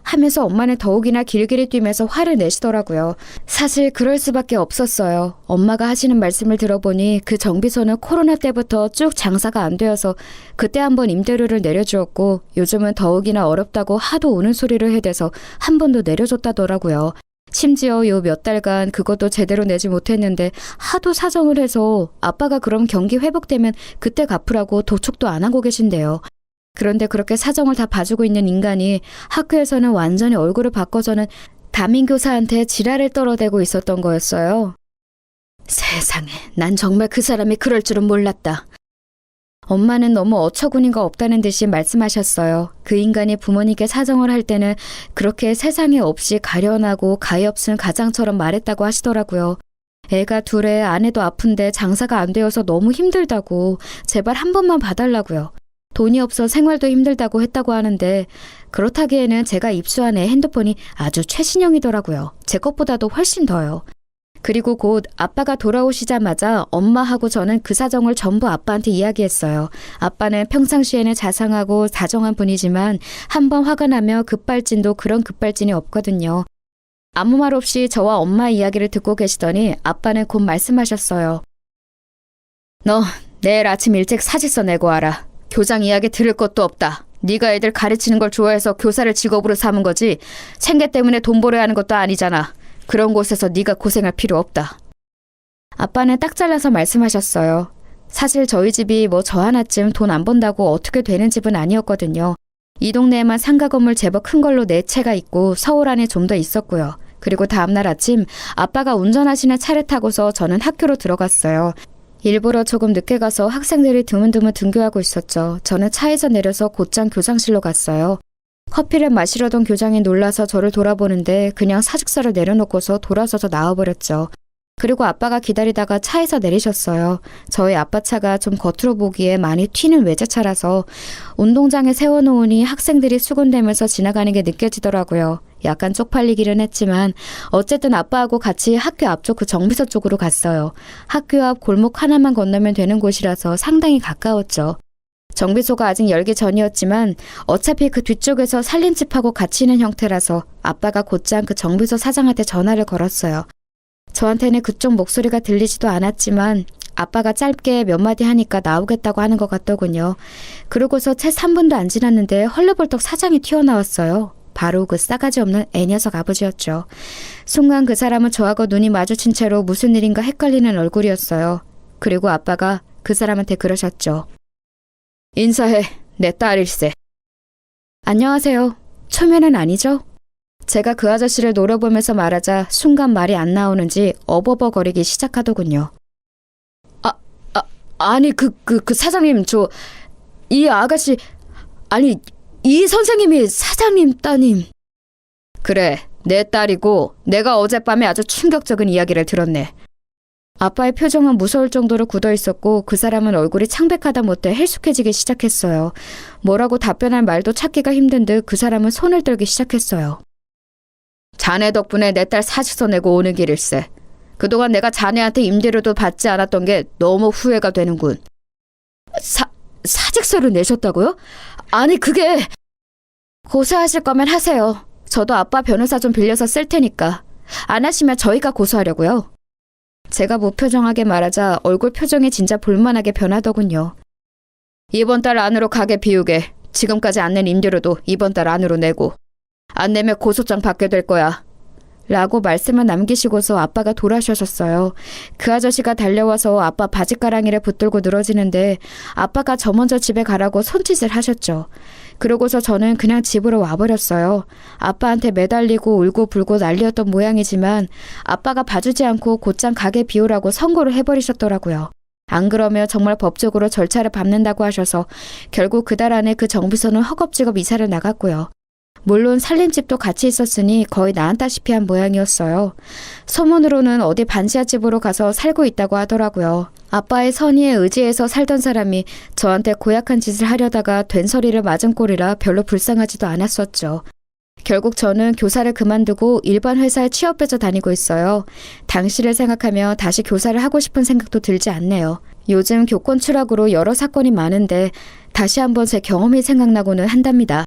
하면서 엄마는 더욱이나 길길이 뛰면서 화를 내시더라고요. 사실 그럴 수밖에 없었어요. 엄마가 하시는 말씀을 들어보니 그 정비소는 코로나 때부터 쭉 장사가 안 되어서 그때 한번 임대료를 내려주었고 요즘은 더욱이나 어렵다고 하도 우는 소리를 해대서 한 번도 내려줬다더라고요. 심지어 요 몇 달간 그것도 제대로 내지 못했는데 하도 사정을 해서 아빠가 그럼 경기 회복되면 그때 갚으라고 도촉도 안 하고 계신데요. 그런데 그렇게 사정을 다 봐주고 있는 인간이 학교에서는 완전히 얼굴을 바꿔서는 담임교사한테 지랄을 떨어대고 있었던 거였어요. 세상에, 난 정말 그 사람이 그럴 줄은 몰랐다. 엄마는 너무 어처구니가 없다는 듯이 말씀하셨어요. 그 인간이 부모님께 사정을 할 때는 그렇게 세상에 없이 가련하고 가엾은 가장처럼 말했다고 하시더라고요. 애가 둘에 아내도 아픈데 장사가 안 되어서 너무 힘들다고 제발 한 번만 봐달라고요. 돈이 없어 생활도 힘들다고 했다고 하는데 그렇다기에는 제가 입수한 애 핸드폰이 아주 최신형이더라고요. 제 것보다도 훨씬 더요. 그리고 곧 아빠가 돌아오시자마자 엄마하고 저는 그 사정을 전부 아빠한테 이야기했어요. 아빠는 평상시에는 자상하고 다정한 분이지만 한번 화가 나면 급발진도 그런 급발진이 없거든요. 아무 말 없이 저와 엄마 이야기를 듣고 계시더니 아빠는 곧 말씀하셨어요. 너 내일 아침 일찍 사직서 내고 와라. 교장 이야기 들을 것도 없다. 네가 애들 가르치는 걸 좋아해서 교사를 직업으로 삼은 거지 생계 때문에 돈 벌어야 하는 것도 아니잖아. 그런 곳에서 네가 고생할 필요 없다. 아빠는 딱 잘라서 말씀하셨어요. 사실 저희 집이 뭐 저 하나쯤 돈 안 번다고 어떻게 되는 집은 아니었거든요. 이 동네에만 상가 건물 제법 큰 걸로 4채가 있고 서울 안에 좀 더 있었고요. 그리고 다음날 아침 아빠가 운전하시는 차를 타고서 저는 학교로 들어갔어요. 일부러 조금 늦게 가서 학생들이 드문드문 등교하고 있었죠. 저는 차에서 내려서 곧장 교장실로 갔어요. 커피를 마시려던 교장이 놀라서 저를 돌아보는데 그냥 사직서를 내려놓고서 돌아서서 나와버렸죠. 그리고 아빠가 기다리다가 차에서 내리셨어요. 저희 아빠 차가 좀 겉으로 보기에 많이 튀는 외제차라서 운동장에 세워놓으니 학생들이 수군대면서 지나가는 게 느껴지더라고요. 약간 쪽팔리기는 했지만 어쨌든 아빠하고 같이 학교 앞쪽 그 정비소 쪽으로 갔어요. 학교 앞 골목 하나만 건너면 되는 곳이라서 상당히 가까웠죠. 정비소가 아직 열기 전이었지만 어차피 그 뒤쪽에서 살림집하고 같이 있는 형태라서 아빠가 곧장 그 정비소 사장한테 전화를 걸었어요. 저한테는 그쪽 목소리가 들리지도 않았지만 아빠가 짧게 몇 마디 하니까 나오겠다고 하는 것 같더군요. 그러고서 채 3분도 안 지났는데 헐레벌떡 사장이 튀어나왔어요. 바로 그 싸가지 없는 애녀석 아버지였죠. 순간 그 사람은 저하고 눈이 마주친 채로 무슨 일인가 헷갈리는 얼굴이었어요. 그리고 아빠가 그 사람한테 그러셨죠. 인사해. 내 딸일세. 안녕하세요. 초면은 아니죠? 제가 그 아저씨를 노려보면서 말하자 순간 말이 안 나오는지 어버버거리기 시작하더군요. 아니 그 사장님 이 아가씨 아니 이 선생님이 사장님 따님. 그래 내 딸이고 내가 어젯밤에 아주 충격적인 이야기를 들었네. 아빠의 표정은 무서울 정도로 굳어있었고 그 사람은 얼굴이 창백하다 못해 헬쑥해지기 시작했어요. 뭐라고 답변할 말도 찾기가 힘든 듯 그 사람은 손을 떨기 시작했어요. 자네 덕분에 내 딸 사직서 내고 오는 길일세. 그동안 내가 자네한테 임대료도 받지 않았던 게 너무 후회가 되는군. 사직서를 내셨다고요? 아니 그게... 고소하실 거면 하세요. 저도 아빠 변호사 좀 빌려서 쓸 테니까. 안 하시면 저희가 고소하려고요. 제가 무표정하게 말하자 얼굴 표정이 진짜 볼만하게 변하더군요. 이번 달 안으로 가게 비우게. 지금까지 안 낸 임대료도 이번 달 안으로 내고. 안 내면 고소장 받게 될 거야. 라고 말씀을 남기시고서 아빠가 돌아서셨어요. 그 아저씨가 달려와서 아빠 바지가랑이를 붙들고 늘어지는데 아빠가 저 먼저 집에 가라고 손짓을 하셨죠. 그러고서 저는 그냥 집으로 와버렸어요. 아빠한테 매달리고 울고 불고 난리였던 모양이지만 아빠가 봐주지 않고 곧장 가게 비우라고 선고를 해버리셨더라고요. 안 그러면 정말 법적으로 절차를 밟는다고 하셔서 결국 그달 안에 그 정비소는 허겁지겁 이사를 나갔고요. 물론 살림집도 같이 있었으니 거의 나앉다시피 한 모양이었어요. 소문으로는 어디 반지하집으로 가서 살고 있다고 하더라고요. 아빠의 선의에 의지해서 살던 사람이 저한테 고약한 짓을 하려다가 된소리를 맞은 꼴이라 별로 불쌍하지도 않았었죠. 결국 저는 교사를 그만두고 일반 회사에 취업해서 다니고 있어요. 당시를 생각하며 다시 교사를 하고 싶은 생각도 들지 않네요. 요즘 교권 추락으로 여러 사건이 많은데 다시 한번 제 경험이 생각나고는 한답니다.